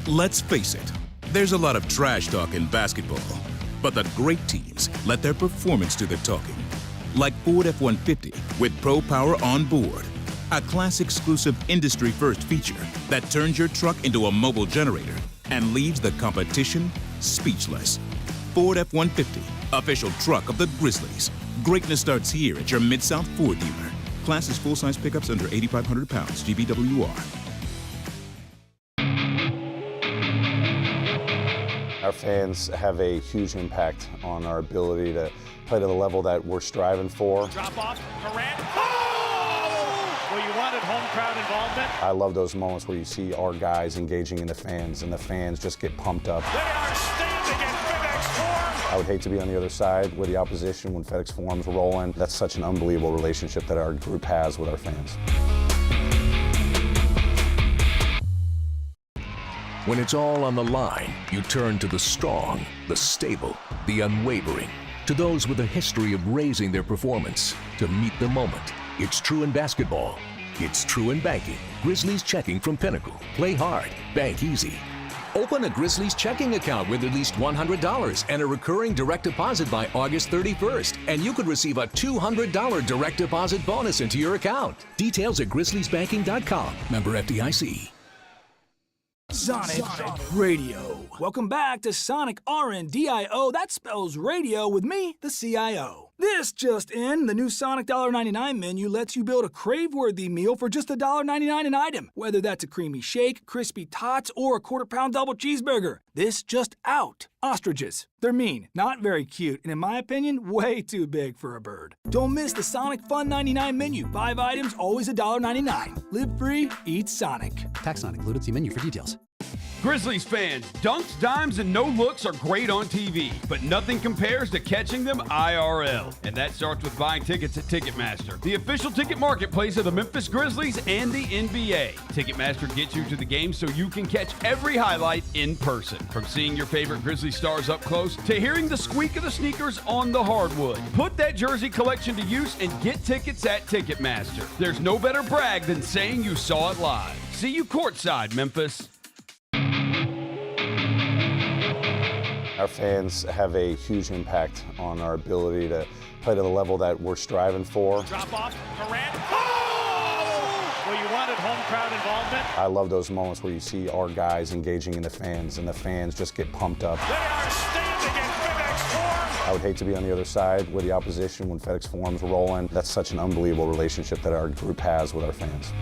Let's face it, there's a lot of trash talk in basketball, but the great teams let their performance do the talking. Like Ford F-150 with Pro Power on board, a class-exclusive industry-first feature that turns your truck into a mobile generator and leaves the competition speechless. Ford F-150, official truck of the Grizzlies. Greatness starts here at your Mid-South Ford dealer. Class is full-size pickups under 8,500 pounds, GVWR. Our fans have a huge impact on our ability to play to the level that we're striving for. Drop off, Durant. Oh! Well, you wanted home crowd involvement. I love those moments where you see our guys engaging in the fans, and the fans just get pumped up. They are standing in FedEx Forum. I would hate to be on the other side with the opposition when FedEx Forum's rolling. That's such an unbelievable relationship that our group has with our fans. When it's all on the line, you turn to the strong, the stable, the unwavering. To those with a history of raising their performance to meet the moment. It's true in basketball. It's true in banking. Grizzlies checking from Pinnacle. Play hard. Bank easy. Open a Grizzlies checking account with at least $100 and a recurring direct deposit by August 31st. And you could receive a $200 direct deposit bonus into your account. Details at grizzliesbanking.com. Member FDIC. Sonic Radio. Welcome back to Sonic RNDIO. That spells radio with me, the CIO. This just in, the new Sonic $1.99 menu lets you build a crave-worthy meal for just $1.99 an item. Whether that's a creamy shake, crispy tots, or a quarter-pound double cheeseburger. This just out. Ostriches. They're mean, not very cute, and in my opinion, way too big for a bird. Don't miss the Sonic Fun 99 menu. 5 items, always $1.99. Live free, eat Sonic. Tax not included. See menu for details. Grizzlies fans, dunks, dimes, and no looks are great on TV, but nothing compares to catching them IRL. And that starts with buying tickets at Ticketmaster, the official ticket marketplace of the Memphis Grizzlies and the NBA. Ticketmaster gets you to the game so you can catch every highlight in person. From seeing your favorite Grizzlies stars up close to hearing the squeak of the sneakers on the hardwood. Put that jersey collection to use and get tickets at Ticketmaster. There's no better brag than saying you saw it live. See you courtside, Memphis. Our fans have a huge impact on our ability to play to the level that we're striving for. Drop off, Durant. Oh! Well, you wanted home crowd involvement. I love those moments where you see our guys engaging in the fans, and the fans just get pumped up. They are standing in FedEx Forum. I would hate to be on the other side with the opposition when FedEx Forum's rolling. That's such an unbelievable relationship that our group has with our fans.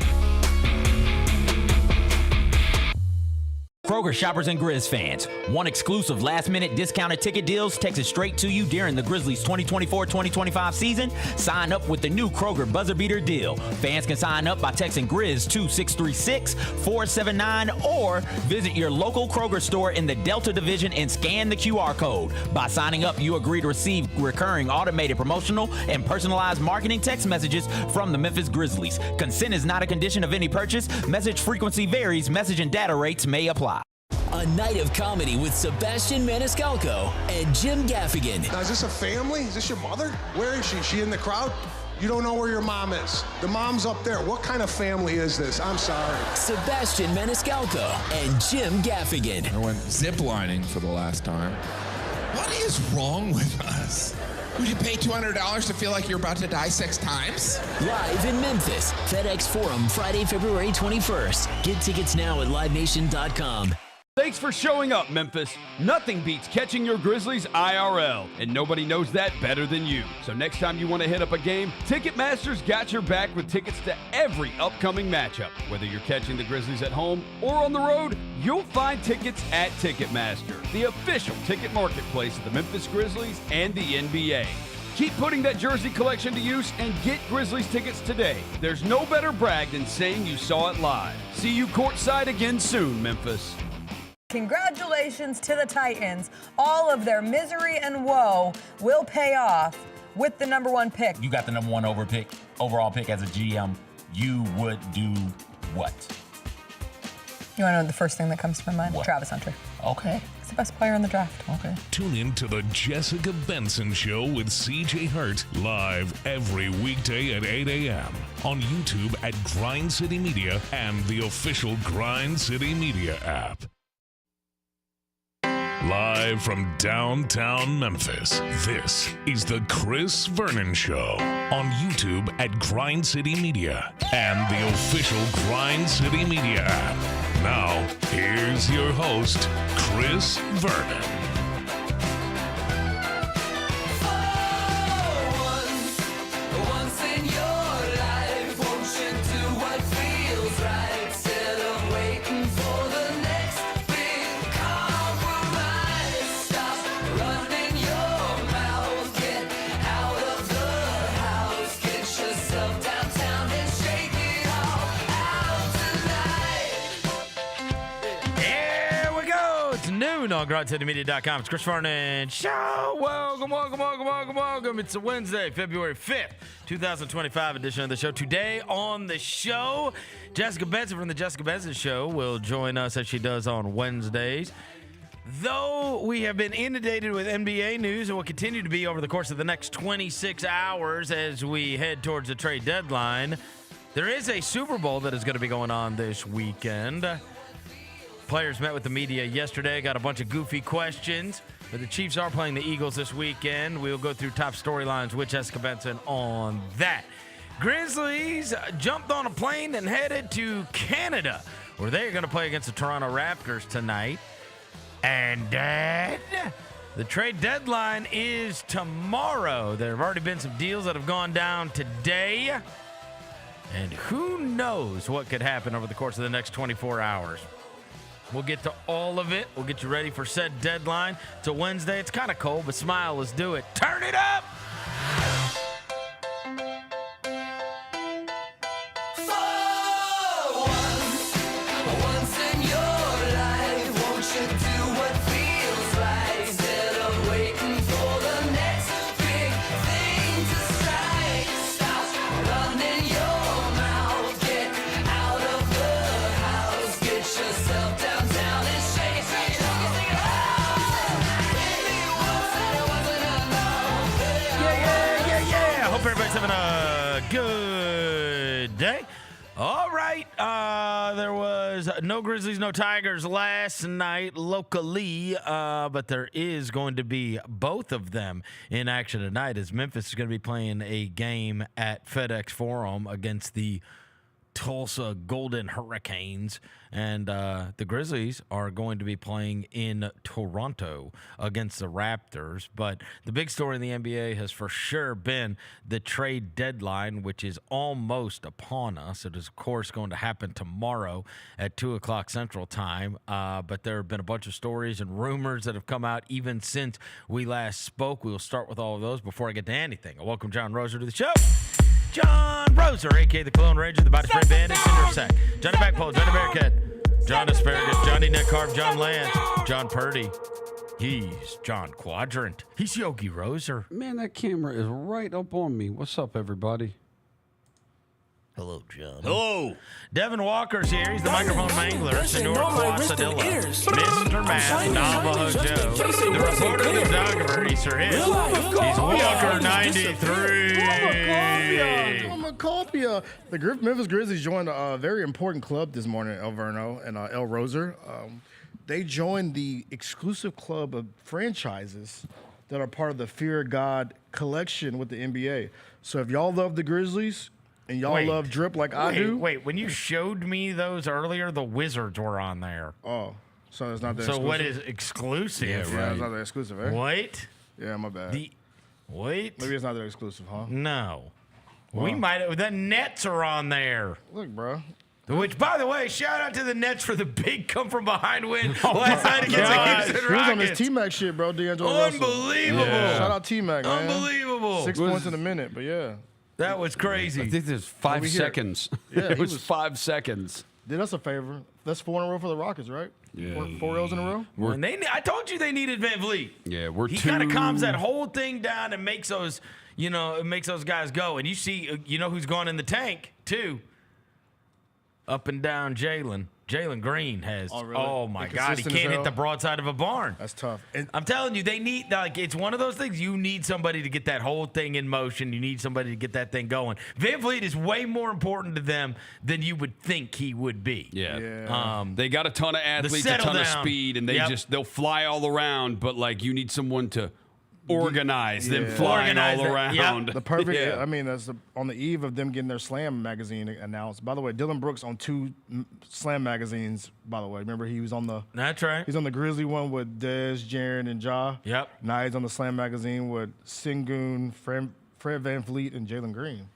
Kroger shoppers and Grizz fans, one exclusive last-minute discounted ticket deals texted straight to you during the Grizzlies 2024-2025 season. Sign up with the new Kroger Buzzer Beater deal. Fans can sign up by texting Grizz to 636-479 or visit your local Kroger store in the Delta Division and scan the QR code. By signing up, you agree to receive recurring automated promotional and personalized marketing text messages from the Memphis Grizzlies. Consent is not a condition of any purchase. Message frequency varies. Message and data rates may apply. A night of comedy with Sebastian Maniscalco and Jim Gaffigan. Now, is this a family? Is this your mother? Where is she? Is she in the crowd? You don't know where your mom is. The mom's up there. What kind of family is this? I'm sorry. Sebastian Maniscalco and Jim Gaffigan. I went ziplining for the last time. What is wrong with us? Would you pay $200 to feel like you're about to die 6 times? Live in Memphis, FedEx Forum, Friday, February 21st. Get tickets now at livenation.com. Thanks for showing up, Memphis. Nothing beats catching your Grizzlies IRL, and nobody knows that better than you. So next time you want to hit up a game, Ticketmaster's got your back with tickets to every upcoming matchup. Whether you're catching the Grizzlies at home or on the road, you'll find tickets at Ticketmaster, the official ticket marketplace of the Memphis Grizzlies and the NBA. Keep putting that jersey collection to use and get Grizzlies tickets today. There's no better brag than saying you saw it live. See you courtside again soon, Memphis. Congratulations to the Titans. All of their misery and woe will pay off with the #1 pick. You got the #1 overall pick as a GM. You would do what? You want to know the first thing that comes to my mind? What? Travis Hunter. Okay. He's the best player in the draft. Okay. Tune in to the Jessica Benson Show with CJ Hurt, live every weekday at 8 a.m. on YouTube at Grind City Media and the official Grind City Media app. Live from downtown Memphis, this is the Chris Vernon Show on YouTube at Grind City Media and the official Grind City Media app. Now, here's your host, Chris Vernon. On GrindCityMedia.com. It's Chris Vernon Show. Welcome. It's a Wednesday, February 5th, 2025 edition of the show. Today on the show, Jessica Benson from the Jessica Benson Show will join us as she does on Wednesdays. Though we have been inundated with NBA news and will continue to be over the course of the next 26 hours as we head towards the trade deadline, there is a Super Bowl that is going to be going on this weekend. Players met with the media yesterday, got a bunch of goofy questions, but the Chiefs are playing the Eagles this weekend. We'll go through top storylines with Jessica Benson on that. Grizzlies jumped on a plane and headed to Canada, where they're going to play against the Toronto Raptors tonight. And the trade deadline is tomorrow. There have already been some deals that have gone down today, and who knows what could happen over the course of the next 24 hours. We'll get to all of it. We'll get you ready for said deadline. It's a Wednesday. It's kind of cold, but smile. Let's do it. Turn it up! Everybody's having a good day. All right. There was no Grizzlies, no Tigers last night locally, but there is going to be both of them in action tonight as Memphis is going to be playing a game at FedEx Forum against the Tulsa Golden Hurricanes, and the Grizzlies are going to be playing in Toronto against the Raptors. But the big story in the NBA has for sure been the trade deadline, which is almost upon us. It is, of course, going to happen tomorrow at 2 o'clock Central Time. But there have been a bunch of stories and rumors that have come out even since we last spoke. We will start with all of those before I get to anything. I welcome John Roser to the show. John Roser, a.k.a. the Clone Ranger, the Body Spray Bandit, Intersect, Johnny Backpole, Johnny Bearcat, John Asparagus, Johnny Neckcarb, John Lance, John Purdy. He's John Quadrant. He's Yogi Roser. Man, that camera is right up on me. What's up, everybody? Hello, John. Hello. Devin Walker's here. He's the microphone mangler. Senor Quasadilla. Mr. Matt, Navajo Joe. The reporter, the photographer, he's Sir Hill. He's Walker 93. Copia. The Memphis Grizzlies joined a very important club this morning, El Verno and El Roser. They joined the exclusive club of franchises that are part of the Fear of God collection with the NBA. So if y'all love the Grizzlies and y'all love drip like I do. Wait, when you showed me those earlier, the Wizards were on there. Oh, so it's not that exclusive? So what is exclusive? Yeah, it's not that exclusive, eh? What? Yeah, my bad. Wait? Maybe it's not that exclusive, huh? No. Wow. We might have. The Nets are on there. Look, bro. Which, by the way, shout out to the Nets for the big come-from-behind win last night against the Houston Rockets. He was on this T-Mac shit, bro, D'Angelo Russell. Unbelievable. Yeah. Shout out T-Mac, man. Unbelievable. 6 points in a minute, but yeah. That was crazy. I think there's 5 seconds. Yeah, it was 5 seconds. Did us a favor. That's 4 in a row for the Rockets, right? Yeah. 4 L's in a row? I told you they needed Van Vliet. Yeah, He kind of calms that whole thing down and makes those, it makes those guys go. And you see, who's going in the tank, too. Up and down Jalen Jalen Green has. Oh, really? Oh my God, he can't hit the broadside of a barn. That's tough. And I'm telling you, they need it's one of those things. You need somebody to get that whole thing in motion. You need somebody to get that thing going. Van Vliet is way more important to them than you would think he would be. Yeah. They got a ton of athletes, a ton of speed, and they'll fly all around. But like, you need someone to organize them flying all around. The perfect. I mean, that's on the eve of them getting their Slam magazine announced. By the way, Dylan Brooks on 2 Slam magazines. By the way, remember he was on the. That's right. He's on the Grizzly one with Dez, Jaren, and Ja. Yep. Now he's on the Slam magazine with Sengun, Fred Van Vliet, and Jalen Green.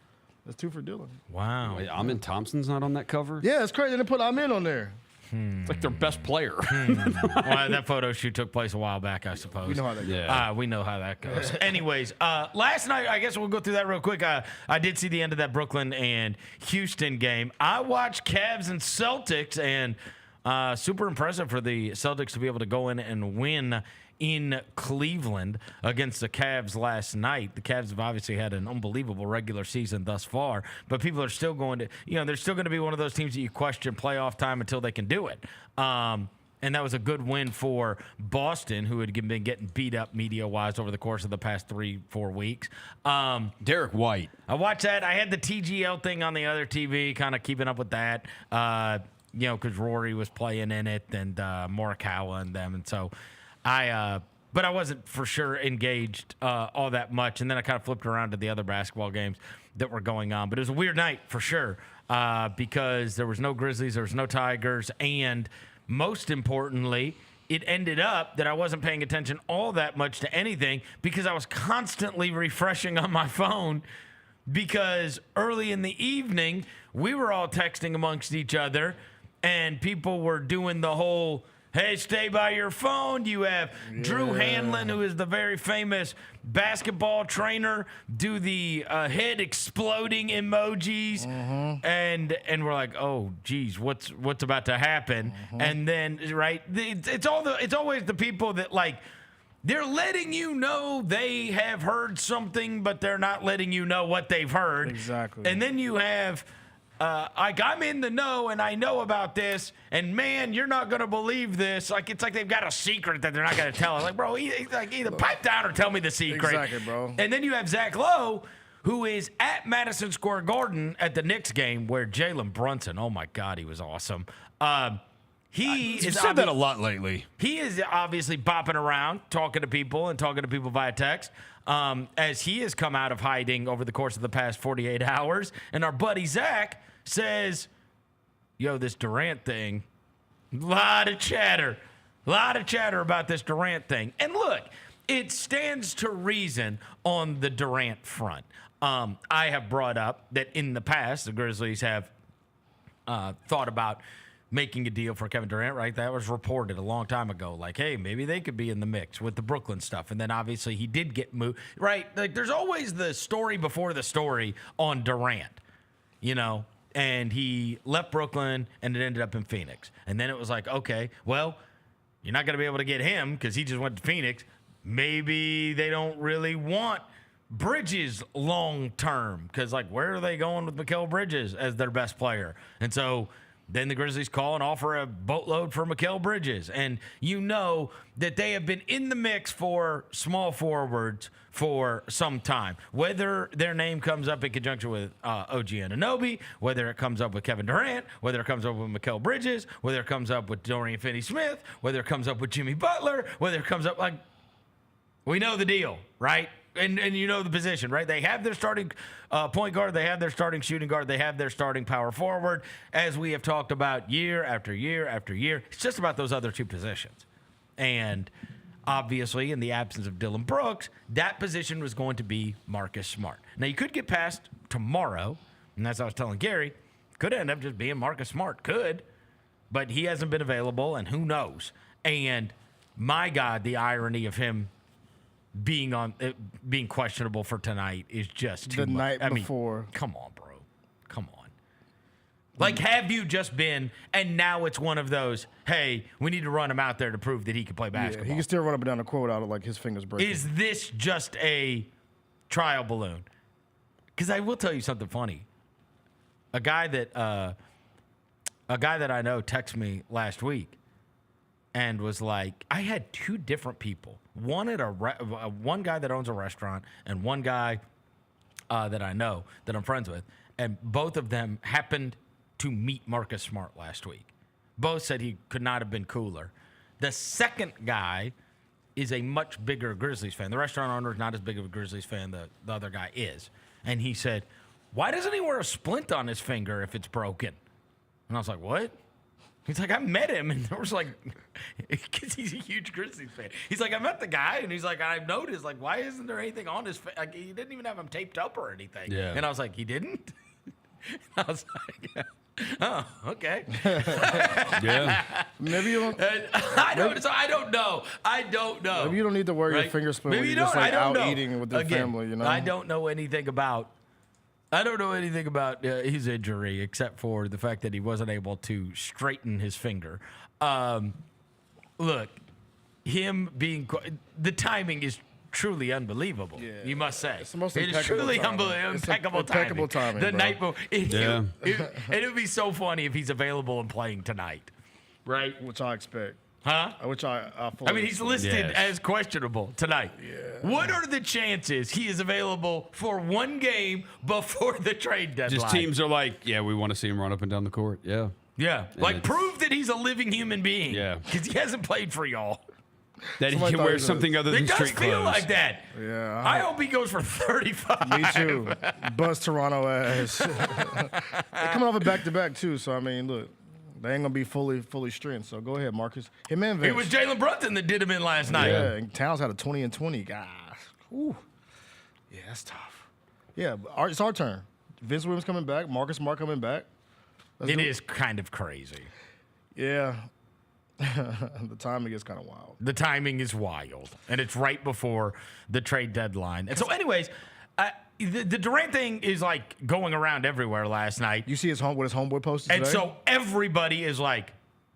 That's 2 for Dylan. Wow. Wait, Amin Thompson's not on that cover? Yeah, it's crazy. They put Amin on there. It's like their best player. Well, that photo shoot took place a while back, I suppose. We know how that goes. We know how that goes. Anyways, last night, I guess we'll go through that real quick. I did see the end of that Brooklyn and Houston game. I watched Cavs and Celtics, and super impressive for the Celtics to be able to go in and win in Cleveland against the Cavs last night. The Cavs have obviously had an unbelievable regular season thus far, but people are still going to, they're still going to be one of those teams that you question playoff time until they can do it. And that was a good win for Boston, who had been getting beat up media-wise over the course of the past 3-4 weeks. Derek White. I watched that. I had the TGL thing on the other TV, kind of keeping up with that, because Rory was playing in it and Morikawa and them, and so but I wasn't for sure engaged all that much. And then I kind of flipped around to the other basketball games that were going on. But it was a weird night for sure because there was no Grizzlies, there was no Tigers. And most importantly, it ended up that I wasn't paying attention all that much to anything because I was constantly refreshing on my phone because early in the evening, we were all texting amongst each other and people were doing the whole, hey, stay by your phone. You have Drew Hanlon, who is the very famous basketball trainer, do the head exploding emojis, and we're like, oh, geez, what's about to happen? And then, right, it's always the people that like they're letting you know they have heard something, but they're not letting you know what they've heard. Exactly. And then you have. I'm in the know and I know about this, and man, you're not gonna believe this. Like it's like they've got a secret that they're not gonna tell us. Like, bro, either pipe down or tell me the secret. Exactly, bro. And then you have Zach Lowe, who is at Madison Square Garden at the Knicks game, where Jalen Brunson. Oh my God, he was awesome. You've said that a lot lately. He is obviously bopping around, talking to people via text. As he has come out of hiding over the course of the past 48 hours. And our buddy Zach says, yo, this Durant thing, a lot of chatter about this Durant thing. And look, it stands to reason on the Durant front. I have brought up that in the past, the Grizzlies have thought about making a deal for Kevin Durant, right? That was reported a long time ago. Like, hey, maybe they could be in the mix with the Brooklyn stuff. And then obviously he did get moved, right? Like there's always the story before the story on Durant, and he left Brooklyn and it ended up in Phoenix. And then it was like, okay, well, you're not going to be able to get him because he just went to Phoenix. Maybe they don't really want Bridges long term because, like, where are they going with Mikal Bridges as their best player? And so then the Grizzlies call and offer a boatload for Mikal Bridges. And you know that they have been in the mix for small forwards for some time. Whether their name comes up in conjunction with OG Anunoby, whether it comes up with Kevin Durant, whether it comes up with Mikal Bridges, whether it comes up with Dorian Finney-Smith, whether it comes up with Jimmy Butler, whether it comes up like, we know the deal, right? And you know the position, right? They have their starting point guard. They have their starting shooting guard. They have their starting power forward. As we have talked about year after year after year, it's just about those other two positions. And obviously, in the absence of Dylan Brooks, that position was going to be Marcus Smart. Now, you could get past tomorrow, and as I was telling Gary, could end up just being Marcus Smart. Could. But he hasn't been available, and who knows? And my God, the irony of him being questionable for tonight is just too much. The night before. Come on, bro. Come on. Like, have you just been, and now it's one of those, hey, we need to run him out there to prove that he can play basketball. Yeah, he can still run up and down the court without like his fingers breaking. Is this just a trial balloon? Because I will tell you something funny. A guy that a guy that I know texted me last week and was like, I had two different people. One at one guy that owns a restaurant and one guy that I know that I'm friends with, and both of them happened to meet Marcus Smart last week. Both said he could not have been cooler. The second guy is a much bigger Grizzlies fan. The restaurant owner is not as big of a Grizzlies fan. The other guy is. And he said, why doesn't he wear a splint on his finger if it's broken? And I was like, what? He's like, I met him, and there was like, because he's a huge Grizzlies fan. He's like, I met the guy, and he's like, I've noticed, like, why isn't there anything on his face? Like, he didn't even have him taped up or anything. Yeah. And I was like, he didn't? I was like, oh, okay. Yeah. Maybe you don't. I don't know. Maybe you don't need to wear your finger splint when you're just like out eating with the family, you know? I don't know anything about his injury except for the fact that he wasn't able to straighten his finger. Look, him being the timing is truly unbelievable. Yeah. You must say it's the most it is truly impeccable timing. The night before, and it would be so funny if he's available and playing tonight, right? Which I expect. Huh? Which I mean, he's listed as questionable tonight. Yeah. What are the chances he is available for one game before the trade deadline? Just teams are like, yeah, we want to see him run up and down the court. Yeah. Yeah. And like, prove that he's a living human being. Yeah. Because he hasn't played for y'all. That he can wear something other than street clothes. It does feel like that. Yeah. I hope he goes for 35. Me too. Bust Toronto ass. They're coming off a back-to-back, too. So, I mean, look. They ain't gonna be fully strength. So go ahead, Marcus. Him and Vince. It was Jalen Brunson that did him in last night. Yeah, and Towns had a 20-20. Gosh. Ooh. Yeah, that's tough. Yeah, it's our turn. Vince Williams coming back. Marcus Smart coming back. It is kind of crazy. Yeah. The timing is kind of wild. The timing is wild, and it's right before the trade deadline. And so, anyways, the Durant thing is like going around everywhere last night. You see what his homeboy posted today? And so everybody is like,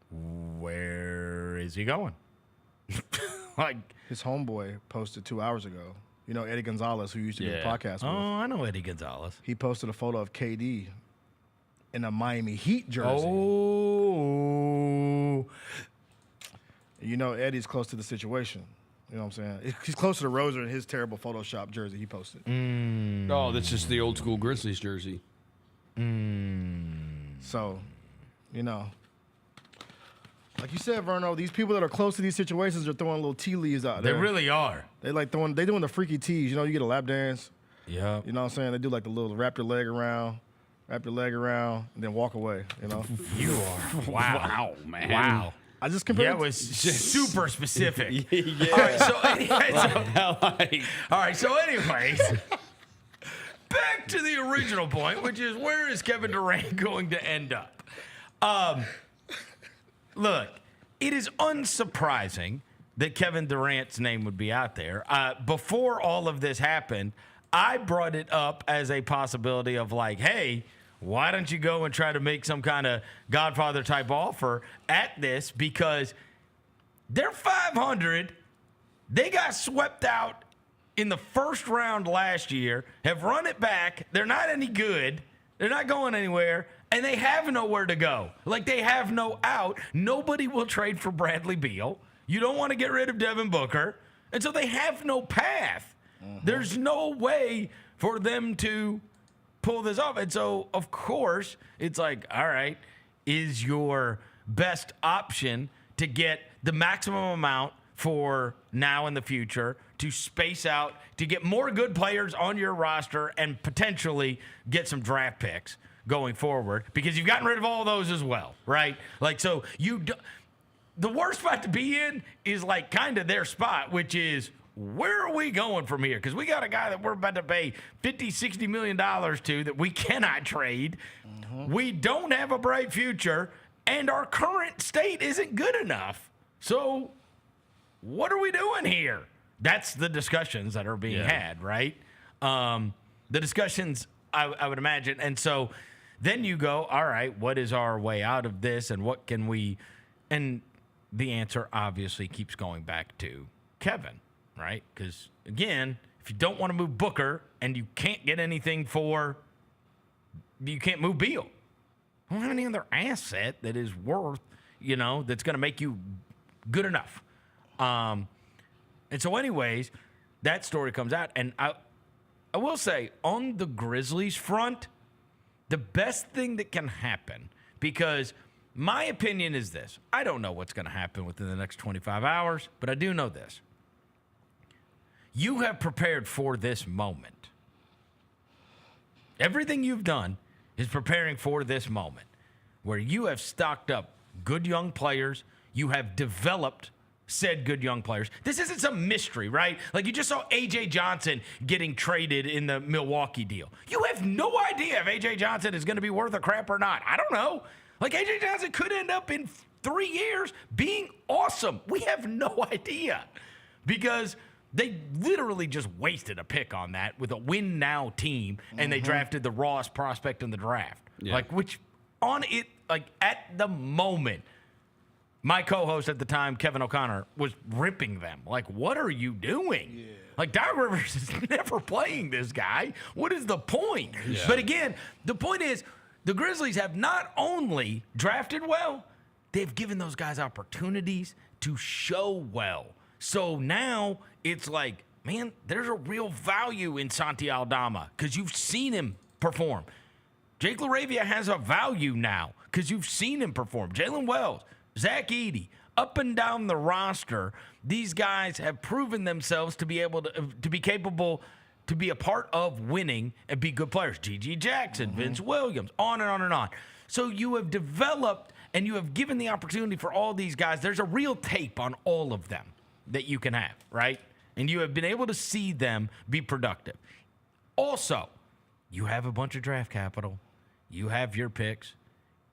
where is he going? Like, his homeboy posted 2 hours ago. You know Eddie Gonzalez, who used to be the podcast with. Oh, I know Eddie Gonzalez. He posted a photo of KD in a Miami Heat jersey. Oh. You know Eddie's close to the situation. You know what I'm saying? He's closer to Roser in his terrible Photoshop jersey he posted. Oh, that's just the old school Grizzlies jersey. So, you know, like you said, Verno, these people that are close to these situations are throwing little tea leaves out there. They really are. They doing the freaky teas. You know, you get a lap dance. Yeah. You know what I'm saying? They do like the little wrap your leg around, and then walk away. You know. You are. Wow, man. Wow. I just compared. Yeah, it was super specific. Yeah. All right, so anyways, back to the original point, which is where is Kevin Durant going to end up? Look, it is unsurprising that Kevin Durant's name would be out there. Before all of this happened, I brought it up as a possibility of like, hey, why don't you go and try to make some kind of Godfather type offer at this? Because they're 500. They got swept out in the first round last year, have run it back. They're not any good. They're not going anywhere, and they have nowhere to go. Like, they have no out. Nobody will trade for Bradley Beal. You don't want to get rid of Devin Booker. And so they have no path. There's no way for them to pull this off. And so, of course, it's like, all right, is your best option to get the maximum amount for now and the future, to space out, to get more good players on your roster and potentially get some draft picks going forward, because you've gotten rid of all of those as well, right? Like, so the worst spot to be in is like kind of their spot, which is, where are we going from here? Because we got a guy that we're about to pay $50-60 million to that we cannot trade. We don't have a bright future, and our current state isn't good enough. So what are we doing here? That's the discussions that are being had, right? The discussions, I would imagine. And so then you go, all right, what is our way out of this, and what can we – and the answer obviously keeps going back to Kevin. Right? Because, again, if you don't want to move Booker and you can't get anything you can't move Beal. I don't have any other asset that is worth, that's going to make you good enough. And so anyways, that story comes out. And I will say, on the Grizzlies front, the best thing that can happen, because my opinion is this. I don't know what's going to happen within the next 25 hours, but I do know this. You have prepared for this moment. Everything you've done is preparing for this moment where you have stocked up good young players. You have developed said good young players. This isn't some mystery, right? Like you just saw A.J. Johnson getting traded in the Milwaukee deal. You have no idea if A.J. Johnson is going to be worth a crap or not. I don't know. Like A.J. Johnson could end up in 3 years being awesome. We have no idea because they literally just wasted a pick on that with a win now team, and they drafted the rawest prospect in the draft. Yeah. Like, which on it, like at the moment, my co-host at the time, Kevin O'Connor, was ripping them. Like, what are you doing? Yeah. Like, Doc Rivers is never playing this guy. What is the point? Yeah. But again, the point is the Grizzlies have not only drafted well, they've given those guys opportunities to show well. So now it's like, man, there's a real value in Santi Aldama because you've seen him perform. Jake LaRavia has a value now because you've seen him perform. Jalen Wells, Zach Edey, up and down the roster, these guys have proven themselves to be able to be capable to be a part of winning and be good players. G.G. Jackson, Vince Williams, on and on and on. So you have developed and you have given the opportunity for all these guys. There's a real tape on all of them that you can have, right? And you have been able to see them be productive. Also, you have a bunch of draft capital. You have your picks.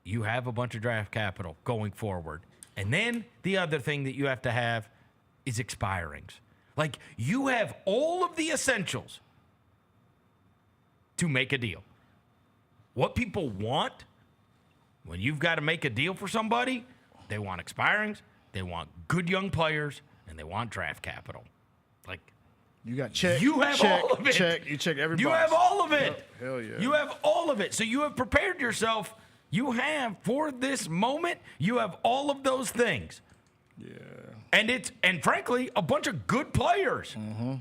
You have a bunch of draft capital going forward. And then the other thing that you have to have is expirings. Like, you have all of the essentials to make a deal. What people want when you've got to make a deal for somebody, they want expirings, they want good young players, and they want draft capital. Like, you got check. You have check, all of it. Check. You check every box. You have all of it. Yep. Hell yeah. You have all of it. So you have prepared yourself. You have, for this moment, you have all of those things. Yeah. And frankly, a bunch of good players. Mm-hmm.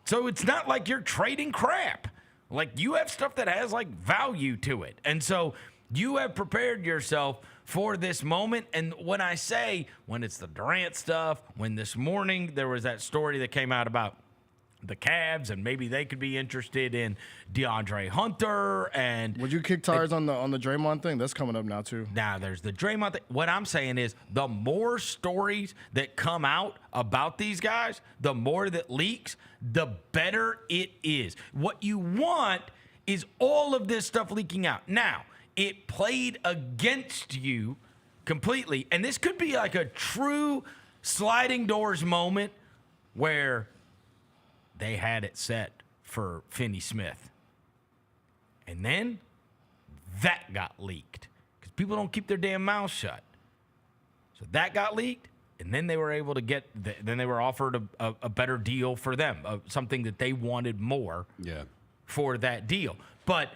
So it's not like you're trading crap. Like, you have stuff that has, like, value to it. And so you have prepared yourself for this moment. And when I say, when it's the Durant stuff, when this morning there was that story that came out about the Cavs and maybe they could be interested in DeAndre Hunter. And would you kick tires on the Draymond thing? That's coming up now too. Now there's the Draymond thing. What I'm saying is the more stories that come out about these guys, the more that leaks, the better it is. What you want is all of this stuff leaking out. Now, it played against you completely. And this could be like a true sliding doors moment where they had it set for Finney Smith. And then that got leaked because people don't keep their damn mouths shut. So that got leaked, and then they were able to then they were offered a better deal for them, something that they wanted more for that deal. But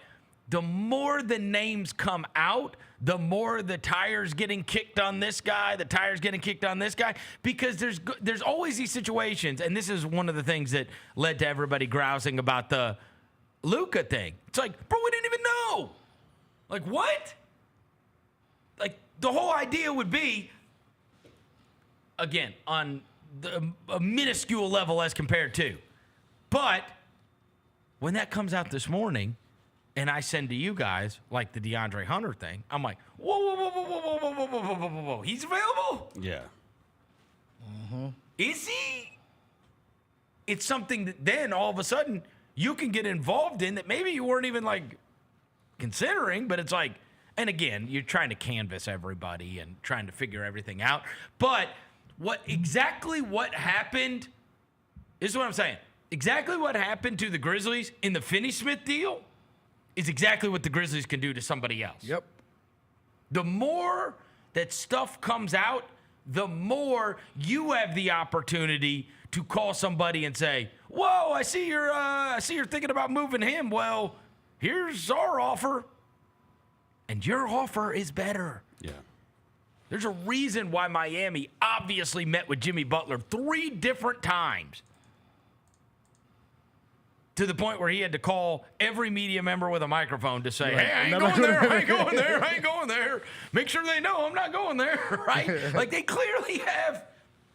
the more the names come out, the more the tires getting kicked on this guy, the tires getting kicked on this guy, because there's always these situations, and this is one of the things that led to everybody grousing about the Luka thing. It's like, bro, we didn't even know. Like, what? Like, the whole idea would be, again, on a minuscule level as compared to. But when that comes out this morning, and I send to you guys, like the DeAndre Hunter thing, I'm like, whoa, whoa, whoa, whoa, whoa, whoa, whoa, whoa, whoa, whoa, whoa. He's available? Yeah. Mm-hmm. Is he? It's something that then all of a sudden you can get involved in that maybe you weren't even like considering, but it's like, and again, you're trying to canvass everybody and trying to figure everything out. But exactly what happened, this is what I'm saying. Exactly what happened to the Grizzlies in the Finney-Smith deal is exactly what the Grizzlies can do to somebody else. Yep. The more that stuff comes out, the more you have the opportunity to call somebody and say, whoa, I see you're thinking about moving him. Well, here's our offer. and your offer is better. Yeah. There's a reason why Miami obviously met with Jimmy Butler 3 different times, to the point where he had to call every media member with a microphone to say, hey, I ain't going there, I ain't going there, I ain't going there. Make sure they know I'm not going there, right? Like, they clearly have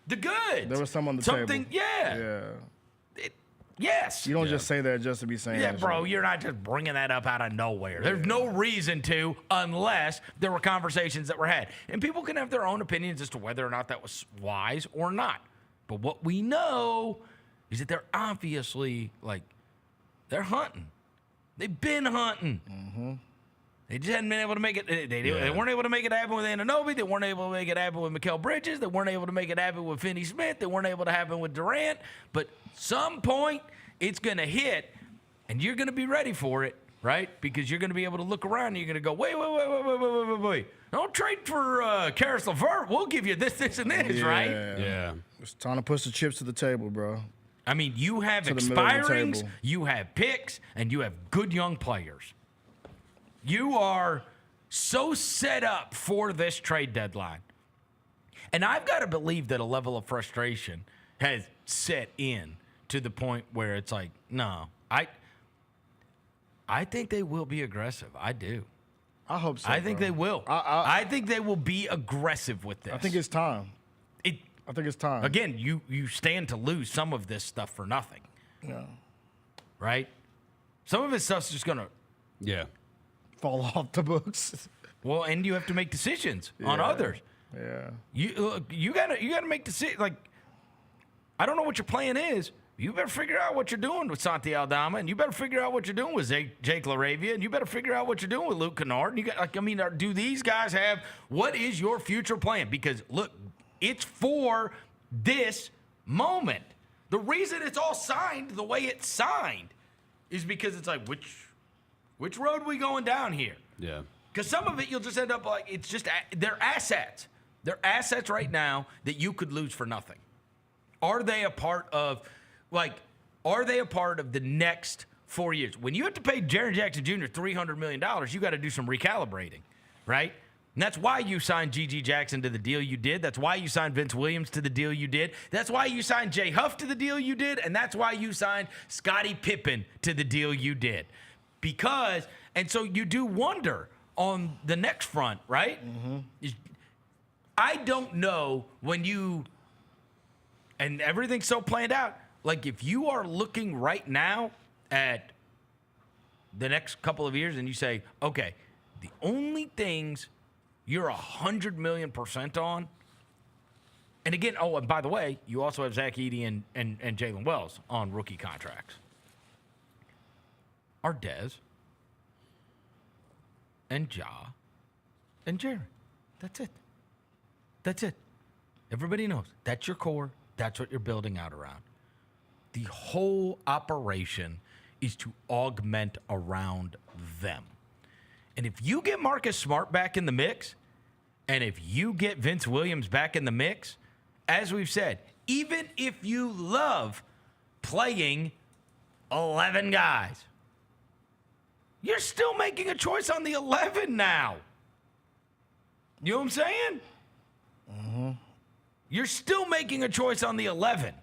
the goods. There was some on the table. Yeah. Yes. You don't just say that just to be saying that. Bro, you're not just bringing that up out of nowhere. There's no reason to, unless there were conversations that were had. And people can have their own opinions as to whether or not that was wise or not. But what we know is that they're obviously, like, they're hunting. They've been hunting. Mm-hmm. They just hadn't been able to make it. They weren't able to make it happen with Anunoby. They weren't able to make it happen with Mikal Bridges. They weren't able to make it happen with Finney Smith. They weren't able to happen with Durant. But some point, it's going to hit, and you're going to be ready for it, right? Because you're going to be able to look around, and you're going to go, wait. Don't trade for Karis LeVert. We'll give you this, and this, right? Yeah. It's time to push the chips to the table, bro. I mean, you have expirings, you have picks, and you have good young players. You are so set up for this trade deadline. And I've got to believe that a level of frustration has set in to the point where it's like, no, I think they will be aggressive. I do. I hope so. I think they will. I think they will be aggressive with this. I think it's time. I think it's time. Again, you stand to lose some of this stuff for nothing. Yeah. Right? Some of this stuff's just going to fall off the books. Well, and you have to make decisions on others. Yeah. You gotta make decisions. Like, I don't know what your plan is. You better figure out what you're doing with Santi Aldama, and you better figure out what you're doing with Jake LaRavia, and you better figure out what you're doing with Luke Kennard. And you got, do these guys have, what is your future plan? Because look, it's for this moment. The reason it's all signed the way it's signed is because it's like, which road are we going down here? Yeah. Because some of it you'll just end up like, it's just, they're assets. They're assets right now that you could lose for nothing. Are they a part of the next 4 years? When you have to pay Jaren Jackson Jr. $300 million, you got to do some recalibrating, right? And that's why you signed G.G. Jackson to the deal you did. That's why you signed Vince Williams to the deal you did. That's why you signed Jay Huff to the deal you did. And that's why you signed Scottie Pippen to the deal you did. Because, and so you do wonder on the next front, right? Mm-hmm. I don't know when you, and everything's so planned out, like if you are looking right now at the next couple of years and you say, okay, the only things you're 100 million% on, and again, oh, and by the way, you also have Zach Edey and Jalen Wells on rookie contracts, are Dez and Ja and Jaren. That's it. That's it. Everybody knows. That's your core. That's what you're building out around. The whole operation is to augment around them. And if you get Marcus Smart back in the mix, and if you get Vince Williams back in the mix, as we've said, even if you love playing 11 guys, you're still making a choice on the 11 now. You know what I'm saying? Mm-hmm. You're still making a choice on the 11.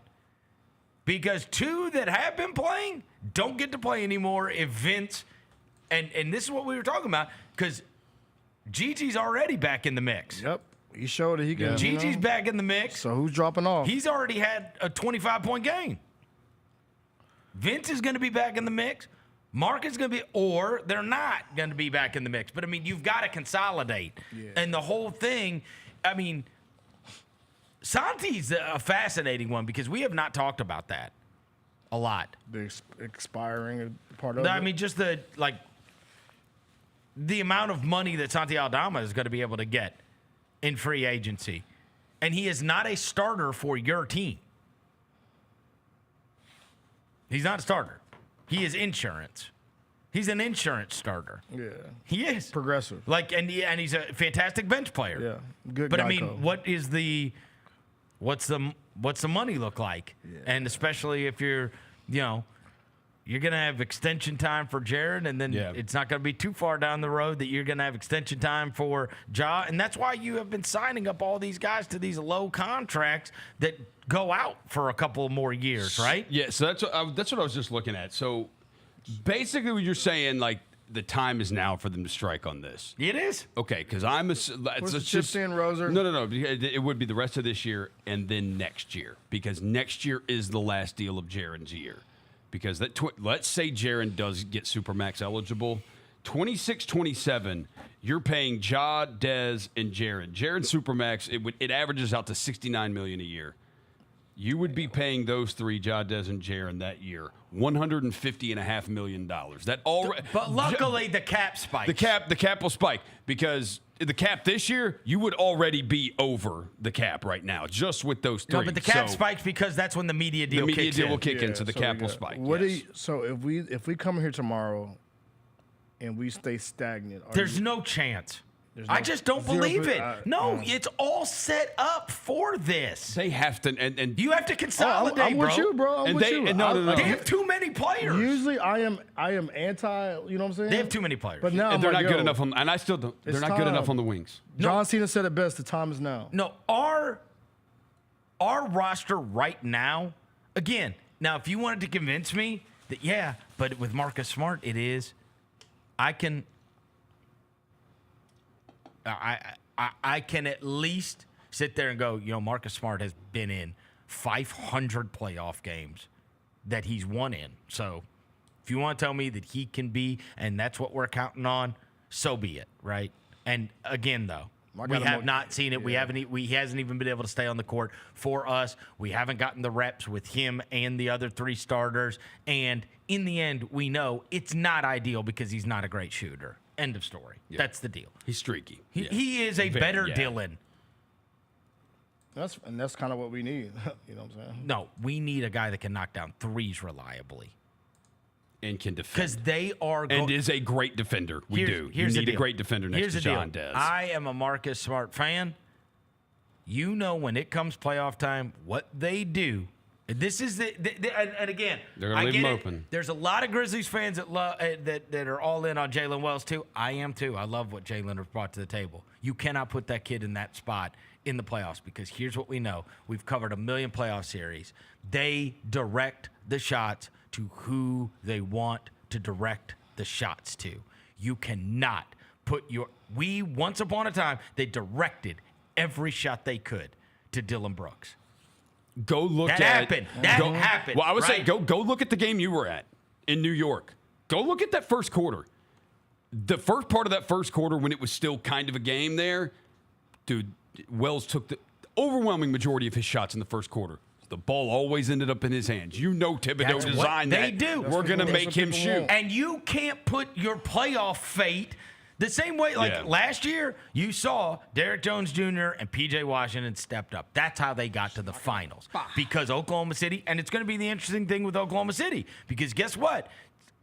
Because 2 that have been playing don't get to play anymore if Vince, and this is what we were talking about, because Gigi's already back in the mix. Yep. He showed that he can. Gigi's back in the mix. So who's dropping off? He's already had a 25-point game. Vince is going to be back in the mix. Mark is going to be, or they're not going to be back in the mix. But, I mean, you've got to consolidate. Yeah. And the whole thing, I mean, Santi's a fascinating one because we have not talked about that a lot. The expiring part of it? I mean, just the amount of money that Santi Aldama is going to be able to get in free agency. And he is not a starter for your team. He's not a starter. He is insurance. He's an insurance starter. Yeah. He is. Progressive. Like, and he's a fantastic bench player. Yeah. Good. But Geico. I mean, what's the money look like? Yeah. And especially if you're, you're going to have extension time for Jaren, and then it's not going to be too far down the road that you're going to have extension time for Ja. And that's why you have been signing up all these guys to these low contracts that go out for a couple more years, right? Yeah, so that's what I was just looking at. So basically what you're saying, like, the time is now for them to strike on this. It is. Okay, because let's just in Roser. No. It would be the rest of this year and then next year, because next year is the last deal of Jaren's year. Because let's say Jaren does get Supermax eligible, 26-27, you're paying Ja, Dez, and Jaren. Jaren Supermax, it averages out to $69 million a year. You would be paying those three, Ja, Dez, and Jaren, that year $150.5 million. But luckily, the cap spikes. The cap will spike, because the cap this year, you would already be over the cap right now, just with those three. No, but the cap spikes because that's when the media deal kicks in. The media deal will kick in, so the cap will spike. So if we come here tomorrow and we stay stagnant, there's no chance. I just don't believe it. It's all set up for this. They have to, and you have to consolidate, I'm with you, bro. I'm with you. No. They have too many players. Usually, I am anti. You know what I'm saying? They have too many players, but now and they're not good enough on. And I still don't. They're not good enough on the wings. John Cena said it best. The time is now. No, our roster right now. Again, now if you wanted to convince me that but with Marcus Smart, it is. I can at least sit there and go, Marcus Smart has been in 500 playoff games that he's won in. So if you want to tell me that he can be, and that's what we're counting on, so be it, right? And again, though, we have not seen it. Yeah. He hasn't even been able to stay on the court for us. We haven't gotten the reps with him and the other three starters. And in the end, we know it's not ideal because he's not a great shooter. End of story. Yeah. That's the deal. He's streaky. He is a better Dylan. That's kind of what we need. You know what I'm saying? No, we need a guy that can knock down threes reliably. And can defend. Because they are... and is a great defender. We do. You need a great defender next to John Dez. I am a Marcus Smart fan. You know when it comes playoff time, what they do. This is and again, they're going to leave him open. There's a lot of Grizzlies fans that are all in on Jalen Wells too. I am too. I love what Jalen has brought to the table. You cannot put that kid in that spot in the playoffs, because here's what we know. We've covered 1 million playoff series. They direct the shots to who they want to direct the shots to. You cannot put once upon a time, they directed every shot they could to Dylan Brooks. Go look that happened. That happened. Well, I would say go look at the game you were at in New York. Go look at that first quarter. The first part of that first quarter, when it was still kind of a game there, dude, Wells took the overwhelming majority of his shots in the first quarter. The ball always ended up in his hands. Thibodeau designed that. They do. We're going to make him shoot. And you can't put your playoff fate the same way. Last year, you saw Derrick Jones Jr. and P.J. Washington stepped up. That's how they got to the finals. Because Oklahoma City, and it's going to be the interesting thing with Oklahoma City, because guess what?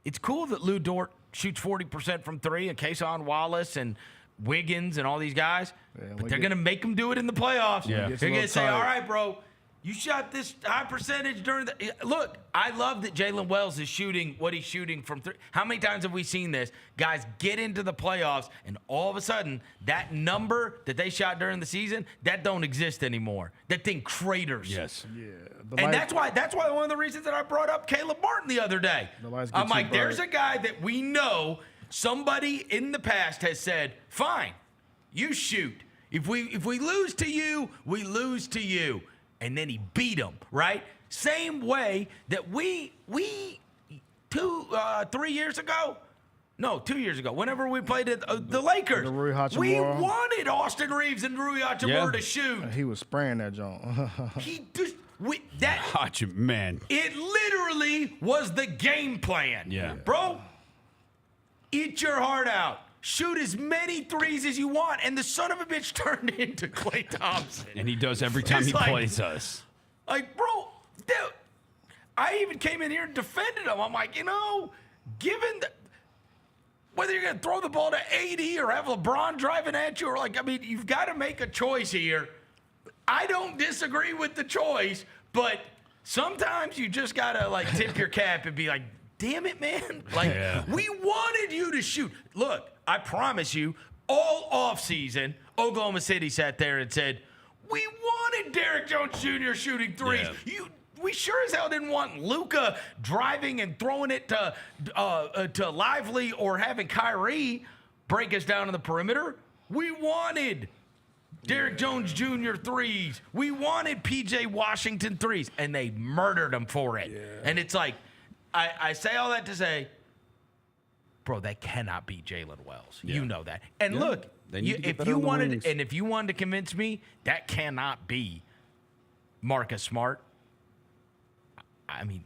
It's cool that Lou Dort shoots 40% from three, and Kason Wallace and Wiggins and all these guys, but they're going to make them do it in the playoffs. Yeah. They're going to say, all right, bro, you shot this high percentage during the – look, I love that Jalen Wells is shooting what he's shooting from three. How many times have we seen this? Guys get into the playoffs, and all of a sudden, that number that they shot during the season, that don't exist anymore. That thing craters. Yes. Yeah. And that's why one of the reasons that I brought up Caleb Martin the other day. I'm like, there's a guy that we know somebody in the past has said, fine, you shoot. If we lose to you, we lose to you. And then he beat him, right? Same way that we 3 years ago, no, 2 years ago, whenever we played the Lakers, we wanted Austin Reeves and Rui Hachimura to shoot. He was spraying that joint. He just man. It literally was the game plan. Yeah, bro. Eat your heart out. Shoot as many threes as you want. And the son of a bitch turned into Klay Thompson. And he does every time he plays us. Like, bro, dude, I even came in here and defended him. I'm like, given whether you're going to throw the ball to AD or have LeBron driving at you, or you've got to make a choice here. I don't disagree with the choice, but sometimes you just got to, tip your cap and be like, damn it, man. Like, we wanted you to shoot. Look, I promise you, all offseason, Oklahoma City sat there and said, we wanted Derrick Jones Jr. shooting threes. Yeah. We sure as hell didn't want Luka driving and throwing it to Lively or having Kyrie break us down on the perimeter. We wanted Derrick Jones Jr. threes. We wanted P.J. Washington threes, and they murdered him for it. Yeah. And it's like, I say all that to say, bro, that cannot be Jalen Wells. Yeah. You know that. And look, if you wanted to convince me that cannot be Marcus Smart, I mean,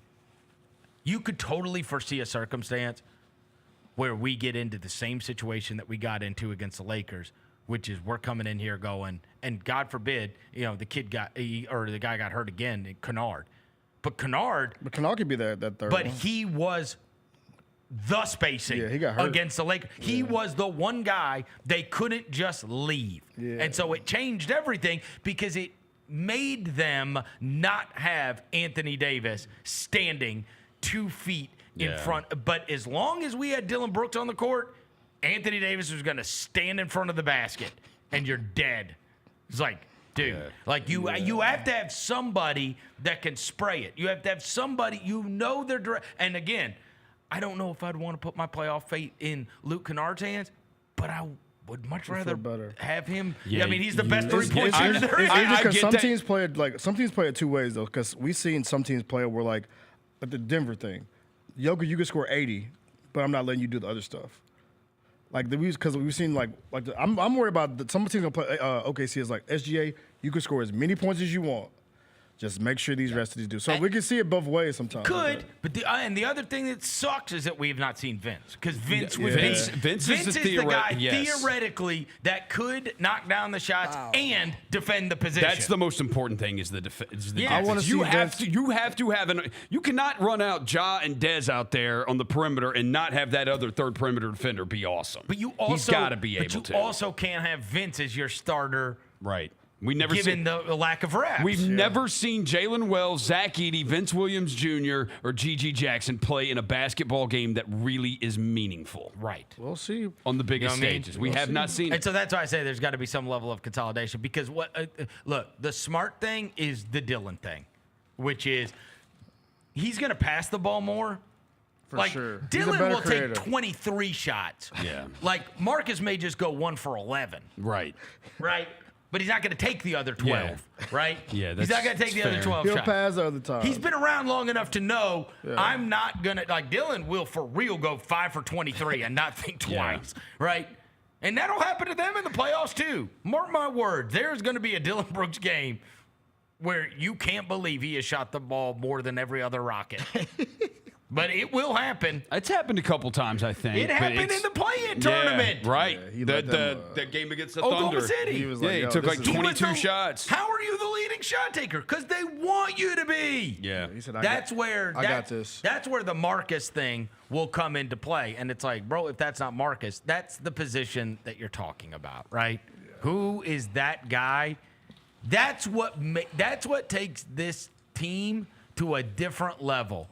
you could totally foresee a circumstance where we get into the same situation that we got into against the Lakers, which is we're coming in here going, and God forbid, the guy got hurt again, Kennard. But Kennard could be that third. But he was the spacing he got hurt against the Lakers. Yeah. He was the one guy they couldn't just leave. Yeah. And so it changed everything because it made them not have Anthony Davis standing 2 feet in front. But as long as we had Dylan Brooks on the court, Anthony Davis was going to stand in front of the basket, and you're dead. It's like, dude, you have to have somebody that can spray it. You have to have somebody, they're direct. And again, I don't know if I'd want to put my playoff fate in Luke Kennard's hands, but I would much rather have him. Yeah, I mean, he's the best three-point shooter there is. Some teams play it two ways, though, because we've seen some teams play it where, like the Denver thing, Jokic, you can score 80, but I'm not letting you do the other stuff. Like because we've seen I'm worried about some teams gonna play OKC is like SGA. You can score as many points as you want. Just make sure these rest of these do. So we can see it both ways sometimes. But the other thing that sucks is that we have not seen Vince, because Vince is the guy theoretically that could knock down the shots and defend the position. That's the most important thing is the defense. I want to see you have to have you cannot run out Ja and Dez out there on the perimeter and not have that other third perimeter defender be awesome. But he's got to be able to. But you also can't have Vince as your starter. Right. We never given the lack of reps. We've never seen Jalen Wells, Zach Edey, Vince Williams Jr., or G.G. Jackson play in a basketball game that really is meaningful. Right. We'll see. On the biggest stages. We have not seen it. And so that's why I say there's got to be some level of consolidation, because look, the smart thing is the Dylan thing, which is he's going to pass the ball more. For sure. Dylan will take 23 shots. Yeah. Like Marcus may just go 1 for 11. Right. Right. But he's not going to take the other 12, right? Yeah, he's not going to take the other 12 He'll shots. pass the other time. He's been around long enough to know I'm not going to, like Dylan will for real go 5 for 23 and not think twice, right? And that'll happen to them in the playoffs too. Mark my words, there's going to be a Dylan Brooks game where you can't believe he has shot the ball more than every other Rocket. But it will happen. It's happened a couple times, I think. It happened in the play-in tournament. Yeah, right. That game against the Oklahoma Thunder. City. He was like, he took like 22 shots. How are you the leading shot taker? Because they want you to be. Yeah. He said, I got this. That's where the Marcus thing will come into play. And it's like, bro, if that's not Marcus, that's the position that you're talking about, right? Yeah. Who is that guy? That's what takes this team to a different level.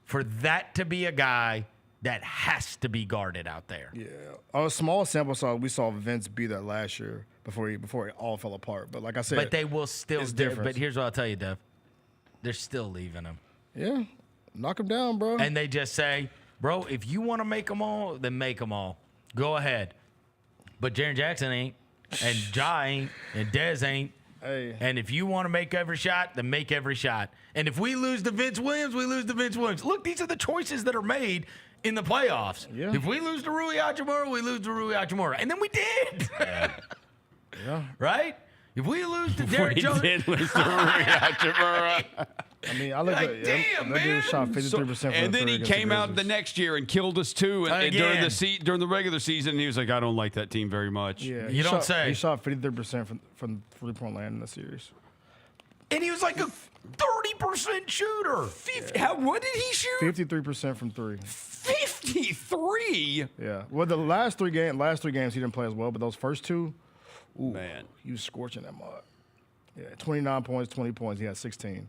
For that to be a guy that has to be guarded out there. Yeah. On a small sample size, we saw Vince be that last year before it all fell apart. But like I said, but they will still it's different. But here's what I'll tell you, Dev. They're still leaving him. Yeah. Knock him down, bro. And they just say, bro, if you want to make them all, then make them all. Go ahead. But Jaren Jackson ain't, and Ja ain't, and Dez ain't. Hey. And if you want to make every shot, then make every shot. And if we lose to Vince Williams, we lose to Vince Williams. Look, these are the choices that are made in the playoffs. Yeah. If we lose to Rui Hachimura, we lose to Rui Hachimura. And then we did. Yeah. Right? If we lose to Derrick Jones. We did lose to Rui Hachimura. I mean, I look at damn, that dude shot 53% from and then he came out the next year and killed us too. And during the regular season, he was like, I don't like that team very much. Yeah, you don't say. He shot 53% from three-point land in the series. And he was like a 30% shooter. What did he shoot? 53% from three. 53? Yeah. Well, the last three games he didn't play as well, but those first two, man, he was scorching that mud. Yeah, 29 points, 20 points. He had 16.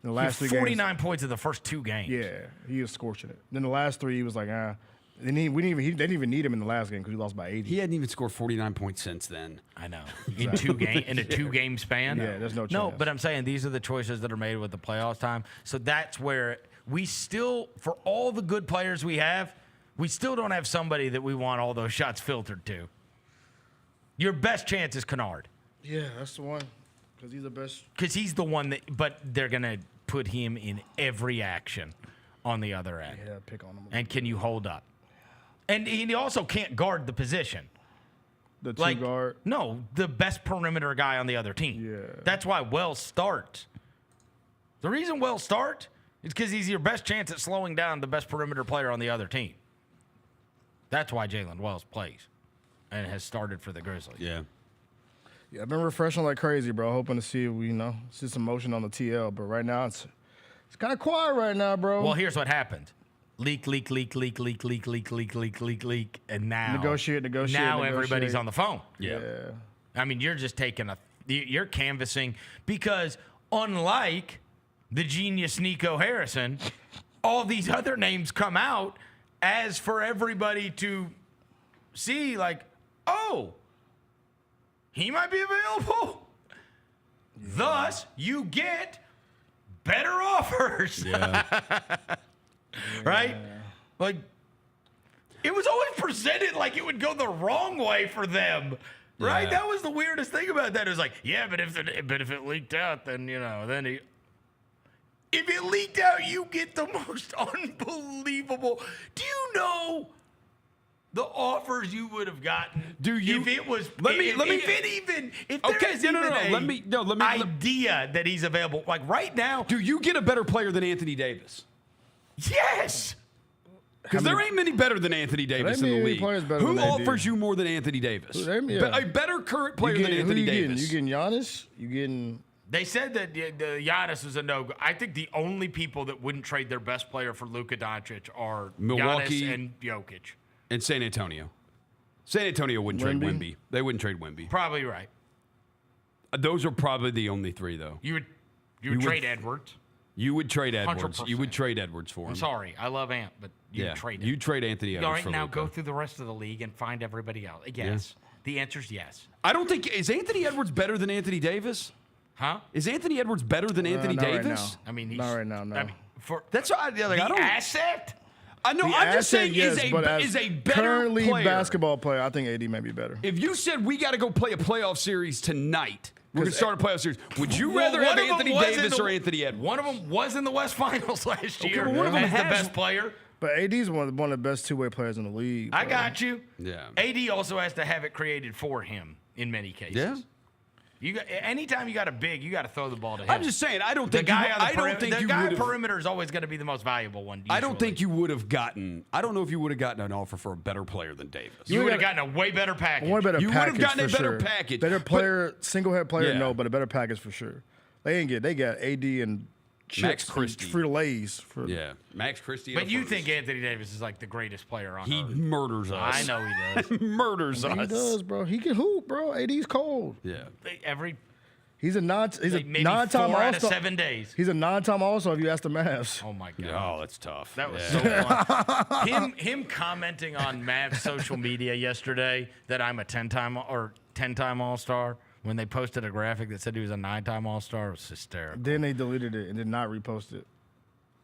In the last 3 games, 49 points in the first 2 games. Yeah, he was scorching it. Then the last 3, he was like, They didn't even need him in the last game because he lost by 80. He hadn't even scored 49 points since then. I know. In a 2-game span? Yeah, there's no chance. No, but I'm saying these are the choices that are made with the playoffs time. So that's where we still, for all the good players we have, we still don't have somebody that we want all those shots filtered to. Your best chance is Kennard. Yeah, that's the one. Because he's the best. Because he's the one that, but they're going to put him in every action on the other end. Yeah, pick on him. And can you hold up? And he also can't guard the position. The two guard? No, the best perimeter guy on the other team. Yeah. That's why Wells starts. The reason Wells starts is because he's your best chance at slowing down the best perimeter player on the other team. That's why Jalen Wells plays and has started for the Grizzlies. Yeah. Yeah, I've been refreshing like crazy, bro. Hoping to see some motion on the TL. But right now, it's kind of quiet right now, bro. Well, here's what happened. Leak, and now negotiate. Now everybody's on the phone. Yeah. I mean, you're just you're canvassing because unlike the genius Nico Harrison, all these other names come out as for everybody to see, like, oh, he might be available. Yeah. Thus, you get better offers. Yeah. Right? Like, it was always presented like it would go the wrong way for them. Right? Yeah. That was the weirdest thing about that. It was like, yeah, but if it leaked out, then, if it leaked out, you get the most unbelievable. Do you know the offers you would have gotten? Do you? If it was, idea that he's available, like right now. Do you get a better player than Anthony Davis? Yes. Because there ain't many better than Anthony Davis in the league. Who offers you more than Anthony Davis? A better current player than Anthony Davis. You getting Giannis? You getting? They said that the Giannis is a no-go. I think the only people that wouldn't trade their best player for Luka Doncic are Milwaukee Giannis and Jokic. And San Antonio. San Antonio wouldn't trade Wemby. They wouldn't trade Wemby. Probably right. Those are probably the only 3, though. You would trade Edwards. You would trade Edwards. 100%. You would trade Edwards for him. I'm sorry. I love Ant, but you'd trade him. You'd trade Anthony Edwards for All right, now Luka. go through the rest of the league and find everybody else. Yes. Yeah. The answer's yes. I don't think – is Anthony Edwards better than Anthony Davis? Huh? Is Anthony Edwards better than Anthony Davis? Right now. I mean, he's – not right now, no. I mean, that's what I don't – asset? I know. I'm just saying is a better currently player. Basketball player, I think AD may be better. If you said we got to go play a playoff series tonight – we're going to start a playoff series. Would you rather have Anthony Davis or Anthony Edwards? One of them was in the West Finals last year. Well, one of them has the best player. But AD's one of the best two-way players in the league. I got you. Yeah. AD also has to have it created for him in many cases. Yeah. Anytime you got a big, you got to throw the ball to him. I'm just saying, I don't think the guy you perimeter is always going to be the most valuable one. Usually. I don't think you would have gotten. I don't know if you would have gotten an offer for a better player than Davis. You would have gotten a way better package. You would have gotten a better package. Better player, single-head player, no, but a better package for sure. They got AD and Max Christie. Free-to-lays. Max Christie. But you think Anthony Davis is like the greatest player on earth. He murders us. I know he does. Murders us. He does, bro. He can hoop, bro. AD's cold. Yeah. He's a maybe non-time 4 All-Star. out of 7 days. He's a non-time All-Star if you ask the Mavs. Oh my god. Oh, that's tough. That was so fun. Him commenting on Mavs social media yesterday that I'm a 10-time All-Star when they posted a graphic that said he was a 9-time All-Star was hysterical. Then they deleted it and did not repost it.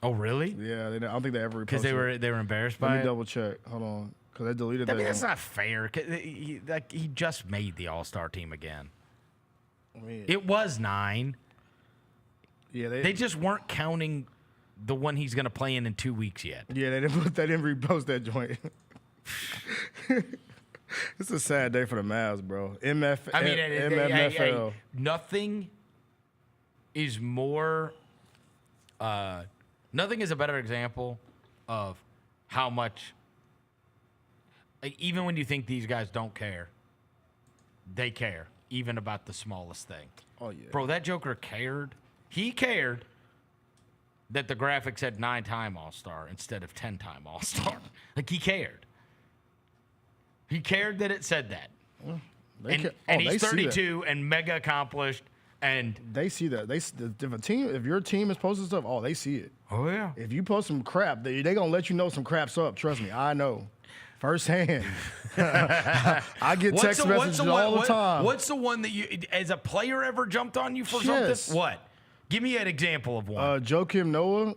Oh really? Yeah, I don't think they ever reposted it. Because they were embarrassed by it. Let me double check. Hold on, because they deleted that. I mean, that's not fair. He just made the All-Star team again. It was 9. Yeah, they just weren't counting the one he's going to play in 2 weeks yet. Yeah, they didn't repost that joint. It's a sad day for the Mavs, bro. MFL. Nothing is more. Nothing is a better example of how much. Even when you think these guys don't care, they care. Even about the smallest thing. Oh, yeah. Bro, that Joker cared. He cared that the graphic said 9-time All-Star instead of 10-time All-Star. Like, he cared. He cared that it said that. And he's 32 and mega accomplished, And they see that. If your team is posting stuff, they see it. Oh yeah. If you post some crap, they gonna let you know some crap's up. Trust me, I know. Firsthand. I get text messages all the time. What's the one that you, as a player, ever jumped on you for something? What? Give me an example of one. Joakim Noah.